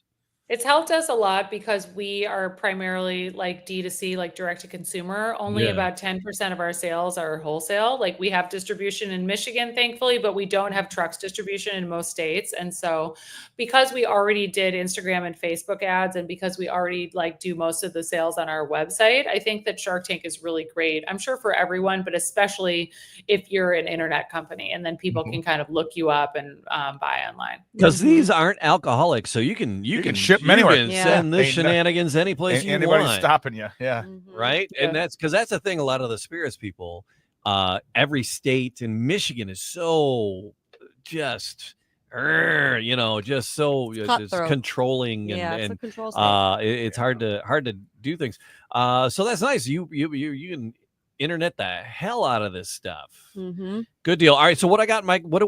It's helped us a lot because we are primarily like D2C, like direct to consumer. Only about 10% of our sales are wholesale. Like we have distribution in Michigan, thankfully, but we don't have trucks distribution in most states. And so because we already did Instagram and Facebook ads, and because we already like do most of the sales on our website, I think that Shark Tank is really great. I'm sure for everyone, but especially if you're an internet company, and then people can kind of look you up and buy online. Because these aren't alcoholics, so you can ship them anywhere. Send the shenanigans any place you Anybody's want. stopping you, right. And that's because that's the thing. A lot of the spirits people, every state in Michigan is so just just so just controlling and it's a control state. it's hard to do things. So that's nice. You can internet the hell out of this stuff. Good deal. All right, so what do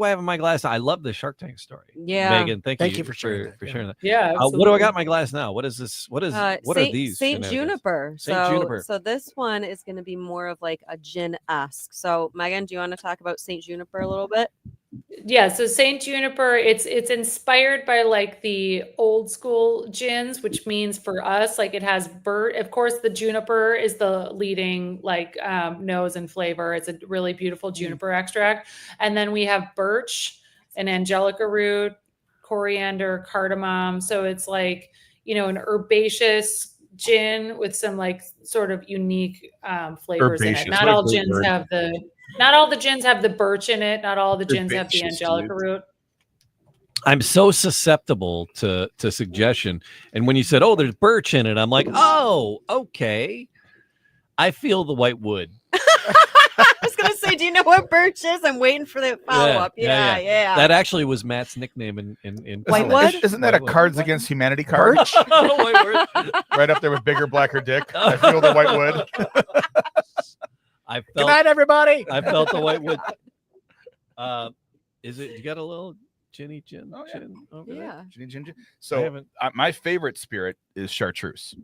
I have in my glass? I love the Shark Tank story. Megan, thank you for sharing that. Yeah, what do I got in my glass now? What is this? What are these? Saint Juniper. Juniper. So this one is going to be more of like a gin-esque. So Megan, do you want to talk about Saint Juniper a little bit? Yeah, so Saint Juniper, it's inspired by like the old school gins, which means for us, like it has of course the juniper is the leading like nose and flavor. It's a really beautiful juniper extract. And then we have birch and angelica root, coriander, cardamom. So it's like, an herbaceous gin with some like sort of unique flavors in it. Not all the gins have the birch in it. Not all the gins have the angelica root. I'm so susceptible to suggestion. And when you said, "Oh, there's birch in it," I'm like, "Oh, okay." I feel the white wood. I was gonna say, do you know what birch is? I'm waiting for that follow-up. Yeah. That actually was Matt's nickname in Whitewood. Isn't that a Cards Against Humanity card? Right up there with Bigger, Blacker Dick. I feel the white wood. Good night, everybody. I felt the white wood. Is it? You got a little ginny gin? Oh, yeah. Gin over there? Gin. So my favorite spirit is chartreuse.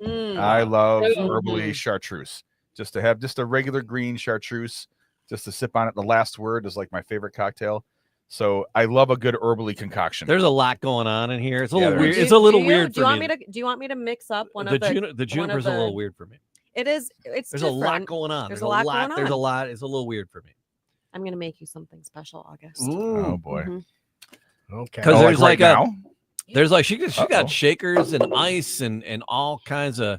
I love herbally chartreuse. Just to have just a regular green chartreuse, just to sip on it. The last word is like my favorite cocktail. So I love a good herbally concoction. There's a lot going on in here. It's a little weird. It's a little weird for me. Do you want me to mix up one of the juniper's a little weird for me. It is. There's a lot going on. There's a lot going on. There's a lot. It's a little weird for me. I'm gonna make you something special, August. Oh boy. Okay. Because there's like there's like she got shakers and ice and all kinds of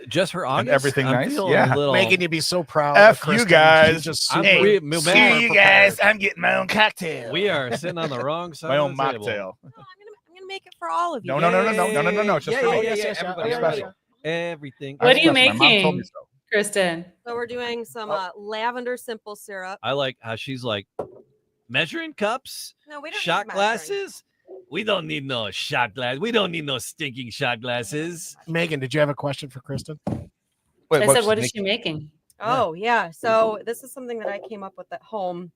just for August. And everything nice. Yeah. Making you be so proud. F you guys. Screw you guys. I'm getting my own cocktail. We are sitting on the wrong side. My own of the mocktail. table. No, I'm gonna make it for all of you. No. It's just for me. Everybody's special. Everything. What are you making, Kristen? So we're doing some lavender simple syrup. I like how she's like measuring cups. No, we don't shot need glasses. We don't need no shot glass. We don't need no stinking shot glasses. Megan, did you have a question for Kristen? I said, what is she making? Oh, yeah. So this is something that I came up with at home.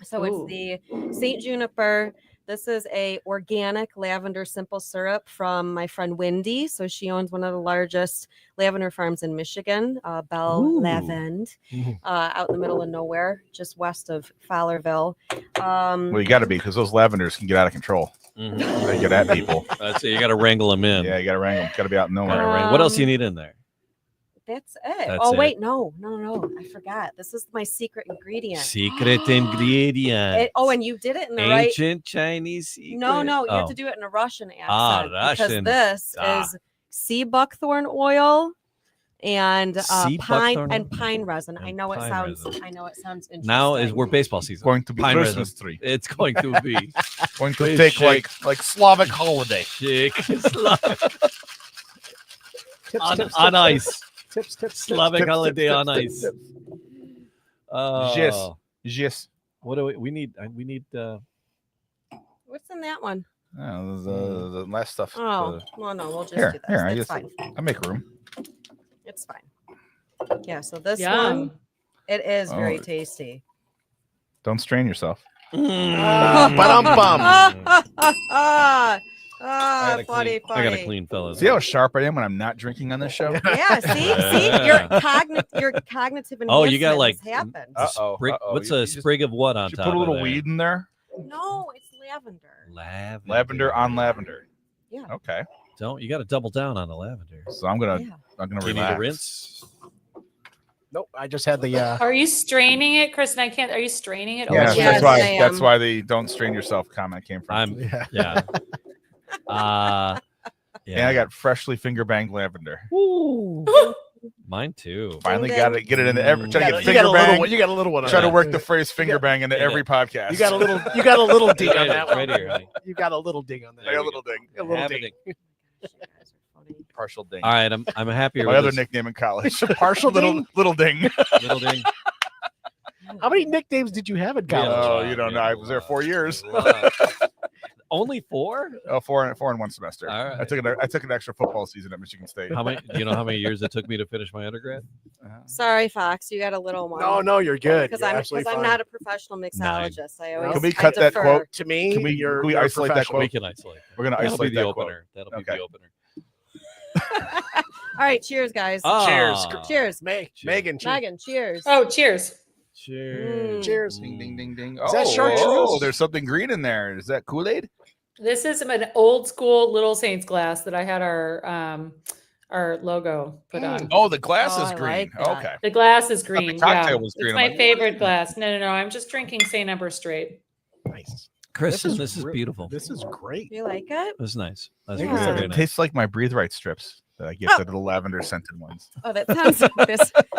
So it's the Saint Juniper. This is a organic lavender simple syrup from my friend Wendy. So she owns one of the largest lavender farms in Michigan, Belle Lavend, out in the middle of nowhere, just west of Fowlerville. Well, you got to be, because those lavenders can get out of control. They get at people. So you got to wrangle them in. Yeah, you got to wrangle them. Got to be out in nowhere. What else do you need in there? That's it. Wait, no. I forgot. This is my secret ingredient. Secret ingredient. And you did it in the ancient Chinese secret. No, you have to do it in a Russian accent. Russian. Because this is sea buckthorn oil and pine resin. I know it sounds interesting. Now we're baseball season. Going to be pine Christmas resin. tree. It's going to be going to take like Slavic holiday. On ice. Tips. Slavic holiday on ice. Yes. What do we need? We need. What's in that one? The last stuff. Oh, well, no, we'll just do this. It's fine. I make room. It's fine. Yeah. So this one. It is very Oh. tasty. Don't strain yourself. Ba-dum-bum. Funny. I got a clean, fellas. See how sharp I am when I'm not drinking on this show? Yeah, see, your cognitive enhancement Oh, you got like has happened. What's You a just- sprig of what on Should top? put a little of there? weed in there. No, it's lavender. Lavender on lavender. Yeah. Okay. You got to double down on the lavender. So I'm gonna Yeah. Do you need relax. a rinse? Nope, I just had the. Are you straining it, Kristen? I can't. Are you straining it? Yeah, Oh, Yes, that's why. I That's am. why the "don't strain yourself" comment came from. I'm Yeah. yeah. And I got freshly finger banged lavender. Ooh. Mine too. Finally Ding, got ding. to get it into every. Try to get You got finger a little bang. one. You got a little one. On Try to that. work the phrase finger bang into every podcast. You got a little. You got a little ding on Right, that right one. here, honey. You got a little ding on that. Like a little ding. A little Have ding. it. You guys are funny. Partial ding. All right, I'm happier. My with other this nickname in college. Partial ding. Little ding. little ding. How many nicknames did you have in We had a college? Oh, lot, you don't we know. had I a was there lot. 4 years. Only 4? Oh, four in one semester. All right. I took an extra football season at Michigan State. How many? Do you know how many years it took me to finish my undergrad? Sorry, Fox, you got a little one. No, you're good. because You're I'm absolutely I'm fine. not a professional mixologist. I always Can we I cut that defer. quote? To me, Can we you're isolate that professional. We can isolate. We're gonna That'll be isolate the that quote. opener. That'll be Okay. the opener. All right, cheers, guys. Cheers. Ah. Cheers, Megan, cheers. Megan. Cheers. Oh, cheers. Cheers. Cheers. Ding ding ding ding. Is that chartreuse? Oh, there's something green in there. Is that Kool-Aid? This is an old school Little Saints glass that I had our logo put on. Oh, the glass Oh, is I green. like that. Okay. The glass is the green. cocktail Yeah, was green. it's I'm my like, favorite glass. No. I'm just drinking St. Ember straight. Nice. Kristen, this is beautiful. This is great. You like it? That's nice. That's Yeah. very, It very nice. tastes like my Breathe Right strips that I gifted the lavender scented ones. Oh, that sounds.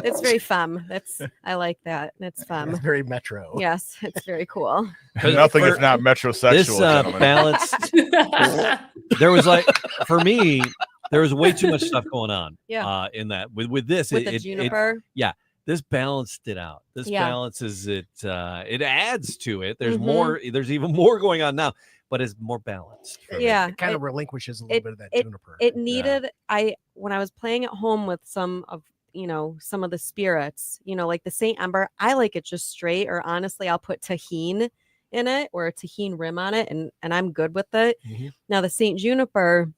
It's very femme. I like that. That's It's femme. very metro. Yes, it's very cool. Nothing is for- not metrosexual, This gentlemen. balanced. There was like for me, there was way too much stuff going on. Yeah. In that with this, With the it juniper. this balanced it out. This Yeah. balances it. It adds to it. There's Mhm. more. There's even more going on now, but it's more balanced. for me. Yeah. It kind it- of relinquishes a little bit of that juniper. it needed when I was playing at home with some of some of the spirits, like the St. Ember, I like it just straight, or honestly I'll put tahine in it or a tahine rim on it, and I'm good with it. Mhm. Now the St. Juniper,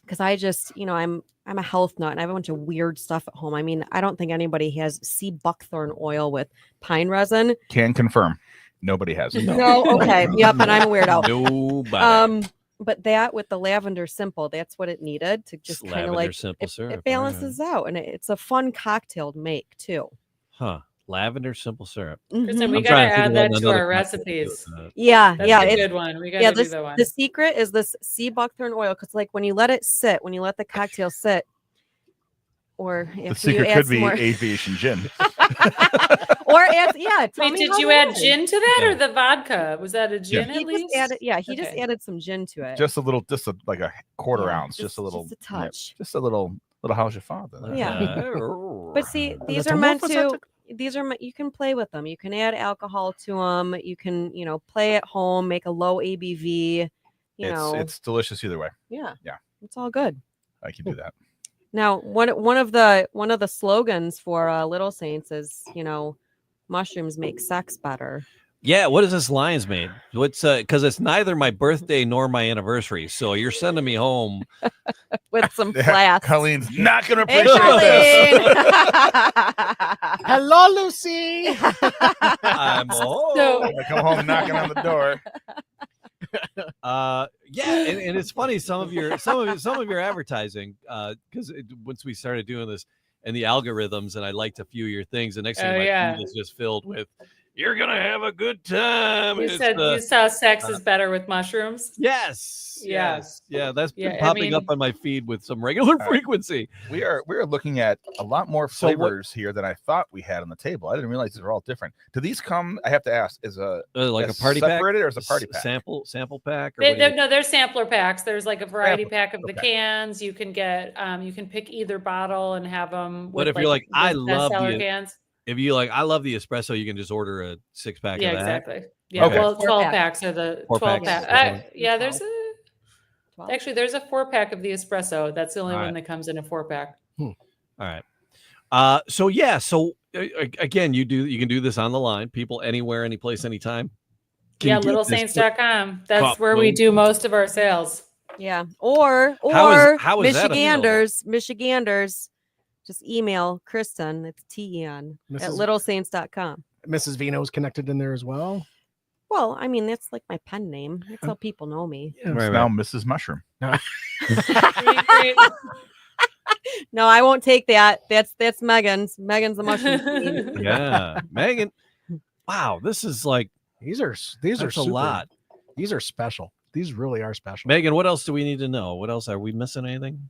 because I just I'm a health nut and I have a bunch of weird stuff at home. I mean, I don't think anybody has sea buckthorn oil with pine resin. Can confirm. Nobody has it. No, okay. Yep, and I'm a weirdo. Nobody. But that with the lavender simple, that's what it needed to just kind of Lavender like simple syrup. it balances out, and it's a fun cocktail to make too. Huh. Lavender simple syrup. Kristen, Mhm. we I'm got to trying to add think that of to another our cocktail to do recipes. with that. Yeah, That's yeah, a it's good one. We got to yeah. do that one. The secret is this sea buckthorn oil, because like when you let it sit, when you let the cocktail sit, or The if you secret add could some be more, aviation gin. or add, yeah. Tell Wait, me did how you to add do it. gin to that Yeah. or the vodka? Was that a gin He at just least? added, he just Okay. added some gin to it. Just a little, like a quarter Yeah, ounce, just a little, just a touch. just a little how's your father? Yeah. But see, these the are meant tomato to. These are you can play with them. You can add alcohol to them. You can play at home, make a low ABV. It's delicious either way. Yeah, Yeah. it's all good. I can do that. Now, one of the slogans for Little Saints is mushrooms make sex better. Yeah, what is this Lions made? What's because it's neither my birthday nor my anniversary. So you're sending me home. With some Yeah, flask. Colleen's not gonna Hey, appreciate this. Colleen! Hello, Lucy. I'm home. So- I come home knocking on the door. Yeah, and it's funny some of your advertising because once we started doing this and the algorithms and I liked a few of your things, the next thing Oh, my yeah. feed is just filled with you're gonna have a good time. You It's, said you saw sex is better with mushrooms. yes, Yeah. yes, yeah. That's been Yeah, I popping up mean- on my feed with some regular right. frequency. We are looking at a lot more So what- flavors here than I thought we had on the table. I didn't realize these were all different. Do these come? I have to ask. Is Like a party pack, separated or is a party pack? sample pack. Or what do you- No, they're sampler packs. There's like a variety Sampler, pack of the okay. cans. You can get, you can pick either bottle and have them. But if you're like, I love bestseller the- cans. If you like, I love the espresso. You can just order a 6-pack Yeah, of that. exactly. Yeah, Okay. well, 4 12 pack. packs are the 4 12 packs. pack. Yeah, there's a 12? actually there's a 4-pack of the espresso. That's the only All one right. that comes in a 4-pack. All right. So again, you can do this on the line. People anywhere, anyplace, anytime. Yeah, littlesaints.com. That's where we do most of our sales. Yeah. Or how is that Michiganders, just email Kristen, it's TEN at littlesaints.com. Mrs. Vino's connected in there as well. Well, I mean, that's like my pen name. That's how people know me. Yeah. It's now Mrs. Mushroom. No, I won't take that. That's Megan's. Megan's the mushroom queen. Yeah, Megan. Wow, this is like these are super, a lot. These are special. These really are special. Megan, what else do we need to know? What else are we missing? Anything?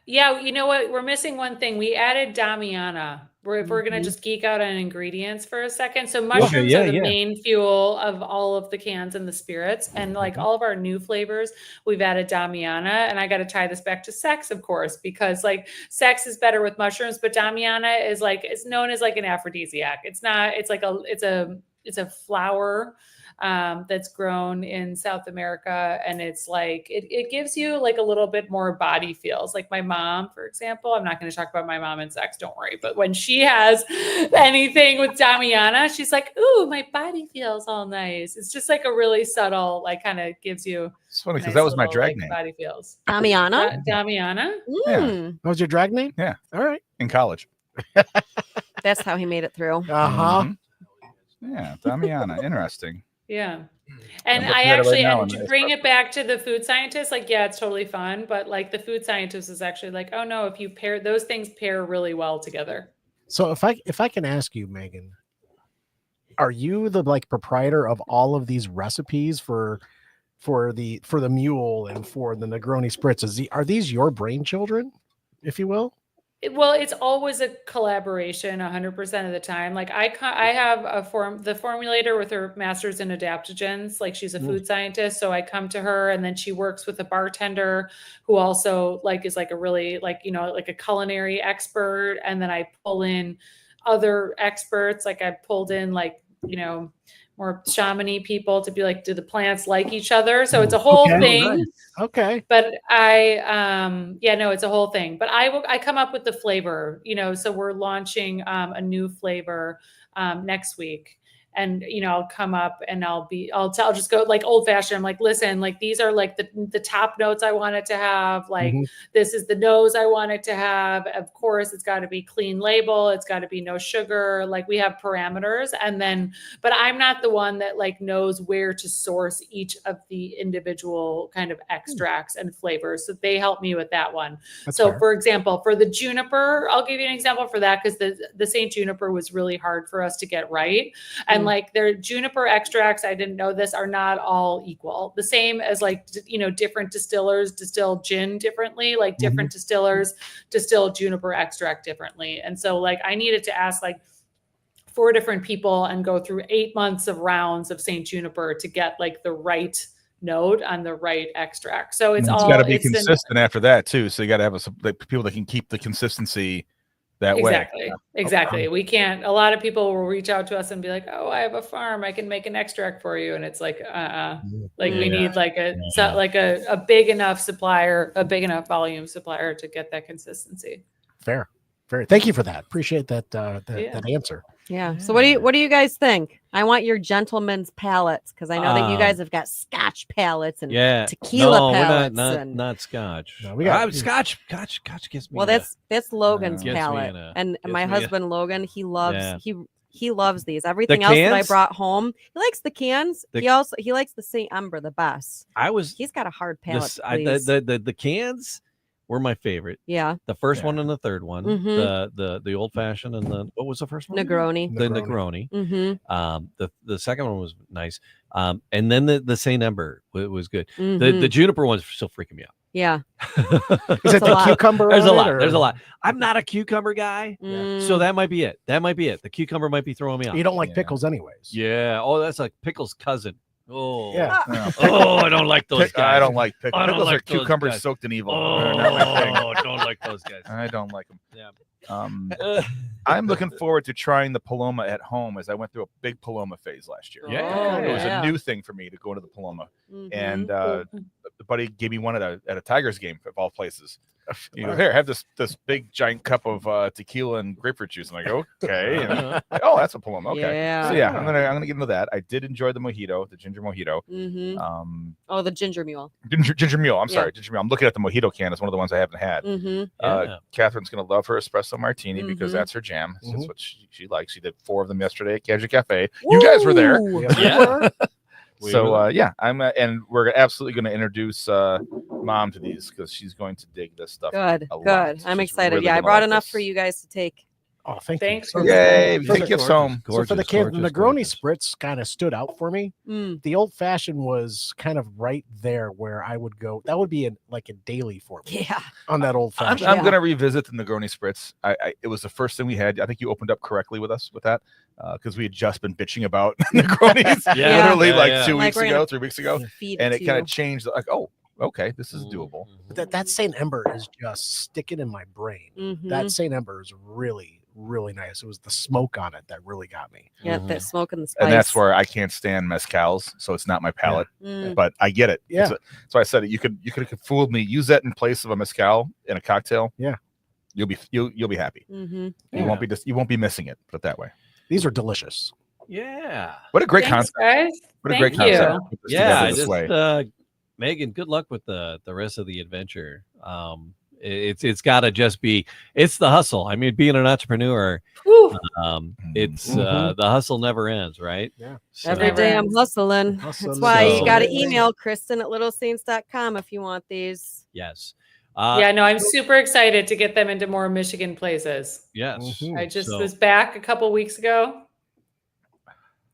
Yeah, you know what? We're missing one thing. We added Damiana. If we're gonna just geek out on ingredients for a second. So mushrooms are the main fuel of all of the cans and the spirits, and like all of our new flavors, we've added Damiana. And I got to tie this back to sex, of course, because like sex is better with mushrooms, but Damiana is like it's known as like an aphrodisiac. It's not. It's like it's a flower that's grown in South America, and it's like it gives you like a little bit more body feels. Like my mom, for example, I'm not going to talk about my mom and sex, don't worry, but when she has anything with Damiana, she's like, ooh, my body feels all nice. It's just like a really subtle, like kind of gives you it's funny because that was my drag name. Body feels Damiana. Damiana. Yeah. That was your drag name? Yeah. All right. In college. That's how he made it through. Uh-huh. Yeah, Damiana. Interesting. Yeah. And I to bring it back to the food scientist, like, yeah, it's totally fun. But like the food scientist is actually like, oh no, if you pair those things pair really well together. So if I can ask you, Megan, are you the like proprietor of all of these recipes for the mule and for the Negroni Spritz? Are these your brainchildren, if you will? Well, it's always a collaboration 100% of the time. Like I have the formulator with her master's in adaptogens. Like she's a food scientist. So I come to her and then she works with a bartender who also like is like a really like, you know, like a culinary expert. And then I pull in other experts. Like I pulled in like, you know, more shaman-y people to be like, do the plants like each other? So it's a whole thing. Nice. Okay. But it's a whole thing. But I come up with the flavor, you know, so we're launching a new flavor next week. And, you know, I'll come up and I'll just go like old fashioned. I'm like, listen, like these are like the top notes I want it to have. Like, this is the nose I want it to have. Of course, it's got to be clean label. It's got to be no sugar. Like we have parameters. And then, but I'm not the one that like knows where to source each of the individual kind of extracts and flavors. So they help me with that one. That's so fair. For example, for the juniper, I'll give you an example for that because the Saint Juniper was really hard for us to get right. And like their juniper extracts, I didn't know this, are not all equal. The same as like, you know, different distillers distill gin differently, like different distillers distill juniper extract differently. And so like I needed to ask like 4 different people and go through 8 months of rounds of Saint Juniper to get like the right note on the right extract. So it's got to be consistent after that too. So you got to have like people that can keep the consistency that way. Exactly. We can't. A lot of people will reach out to us and be like, "Oh, I have a farm. I can make an extract for you." And it's like, we need like a big enough supplier, a big enough volume supplier to get that consistency. Fair. Thank you for that. Appreciate that that answer. Yeah. So what do you guys think? I want your gentleman's palates because I know that you guys have got Scotch palates and tequila palates. We're not Scotch. No, we got Scotch. Scotch gives me. Well, that's Logan's palate, and my husband Logan, he loves he loves these. Everything else that I brought home, he likes the cans. He likes the St. Ember the best. He's got a hard palate. The cans were my favorite. Yeah. The first one and the third one. The old fashioned and the what was the first one? Negroni. The Negroni. The second one was nice. And then the St. Ember was good. The juniper one's still freaking me out. Yeah. Is it the cucumber? There's a lot. I'm not a cucumber guy. So that might be it. The cucumber might be throwing me off. You don't like pickles anyways. Yeah. Oh, that's like pickles' cousin. Oh, yeah. Oh, I don't like those guys. I don't like pickles. I don't Pickles like are cucumbers soaked in evil. Oh, don't like those guys. I don't like them. Yeah. I'm looking forward to trying the Paloma at home, as I went through a big Paloma phase last year. Yeah. It was yeah. a new thing for me to go into the Paloma. Mhm. And the buddy gave me one at a Tigers game of all places. You know, here, have this big giant cup of tequila and grapefruit juice. I'm like, okay. And, oh, that's a Paloma. Okay. Yeah. So yeah, I'm gonna get into that. I did enjoy the mojito, the ginger mojito. Mm-hmm. Oh, the ginger mule. Ginger mule. I'm Yeah. sorry, ginger mule. I'm looking at the mojito can. It's one of the ones I haven't had. Mm-hmm. Catherine's gonna love her espresso martini because that's her jam. That's what she likes. She did 4 of them yesterday at Casual Cafe. You guys were there. Yeah. So I'm and we're absolutely going to introduce Mom to these because she's going to dig this stuff. Good. a lot. Good. I'm She's excited. really Yeah, I gonna brought like enough this. for you guys to take. Oh, thank Thanks. you. Yay! So Take the- gifts home. So for the kids, the Negroni gorgeous. Spritz kind of stood out for me. The old fashioned was kind of right there where I would go. That would be like a daily for me Yeah. on that old I'm fashioned. going to revisit the Negroni Spritz. It was the first thing we had. I think you opened up correctly with us with that because we had just been bitching about Negronis Yeah. literally Yeah, like yeah. 2 Like, weeks we're ago, gonna 3 weeks ago, Feed and it to kind you. of changed. Like, oh, okay, this is doable. That Saint Ember is just sticking in my brain. Mhm. That Saint Ember is really, really nice. It was the smoke on it that really got me. Yeah, that smoke and the spice. And that's where I can't stand mezcals, so it's not my palate. Mm. But I get it. Yeah. So I said it. You could have fooled me. Use that in place of a mezcal in a cocktail. Yeah. You'll be happy. Mm-hmm. You won't be missing it. Put it that way. These are delicious. Yeah. What a great Thanks, concept. guys. What a Thank great you. concept. Put this Yeah. together this way. Megan, good luck with the rest of the adventure. It's got to just be, it's the hustle. I mean, being an entrepreneur, Whew. it's Mhm. the hustle never ends, right? Yeah. So- Every day I'm hustling. Hustling That's why so- you got to email Kristen at littlesaints.com if you want these. Yes. Yeah, no, I'm super excited to get them into more Michigan places. Yes. Mhm. I just So- was back a couple weeks ago.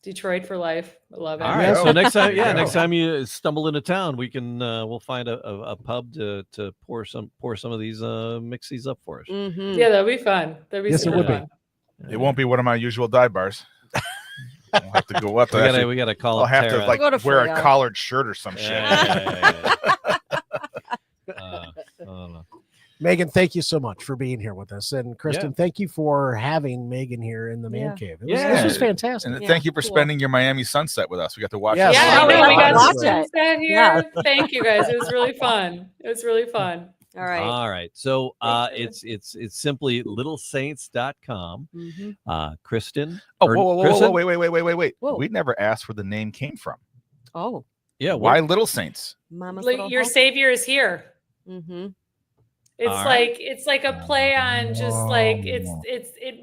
Detroit for life. I love it. All right. Yeah. So next time, There you go. next time you stumble into town, we can we'll find a pub to pour some of these mix these up for us. Mm-hmm. Yeah, that'd be fun. That'd be Yes, it super would be. fun. It won't be one of my usual dive bars. I'll have to go up. We gotta call I'll it have to Tara. like We'll go to wear a Florida. collared shirt or some shit. Yeah. I don't know. Megan, thank you so much for being here with us. And Kristen, thank you for having Megan here in the man cave. This was fantastic. And Yeah, thank you for cool. spending your Miami sunset with us. We got to watch. Yes. the Yeah, I sunset. know. We got Watch some it. sunset here. Yeah. Thank you guys. It was really fun. It was really fun. All right. All right. So Thank you. it's simply littlesaints.com. Mm-hmm. Kristen. Oh, or whoa, Kristen? wait. Whoa. We never asked where the name came from. Oh, Yeah. Why Little Saints? Mama's Like, little your savior is here. Mm-hmm. It's All right. it's like a play on just like it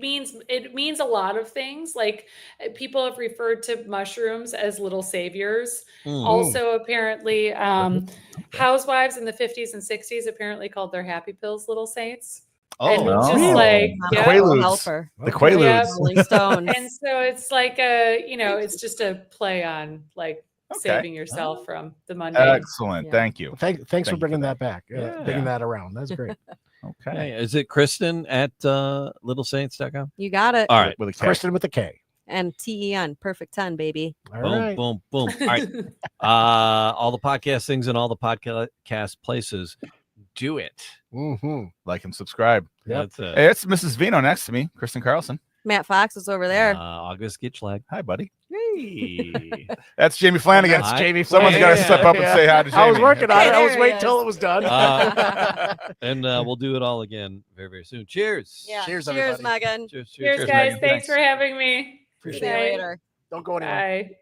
means a lot of things. Like people have referred to mushrooms as little saviors. Mm. Also, apparently, housewives in the 50s and 60s apparently called their happy pills little saints. And no. just Really? like The yeah. Quaaludes. Helper. The Quaaludes. Yeah. Rolling Stones. And so it's like it's just a play on like Okay. saving yourself from the mundane. Excellent. Yeah. Thank you. Thanks Thank for you bringing for that back, Yeah. bringing that around. That's great. Okay. Yeah, is it Kristen at littlesaints.com? You got it. All right. With a K. Kristen with the K. And TEN, perfect 10, baby. All Boom, right. boom, boom. All right. All the podcast things and all the podcast places. Do it. Mm-hmm. Like and subscribe. Yep. That's it. Hey, it's Mrs. Vino next to me, Kristen Carlson. Matt Fox is over there. August Gitschlag. Hi, buddy. Hey. That's Jamie Flanagan. That's Jamie Someone's got to Flanagan. step up and say hi to Jamie. I was working on it. I was There he waiting is. till it was done. And we'll do it all again very, very soon. Cheers. Yeah. Cheers, Cheers, everybody. Megan. Cheers, Cheers, Cheers, guys. Megan. Thanks Thanks. for having me. See you Good night. later. Don't go anywhere. Bye.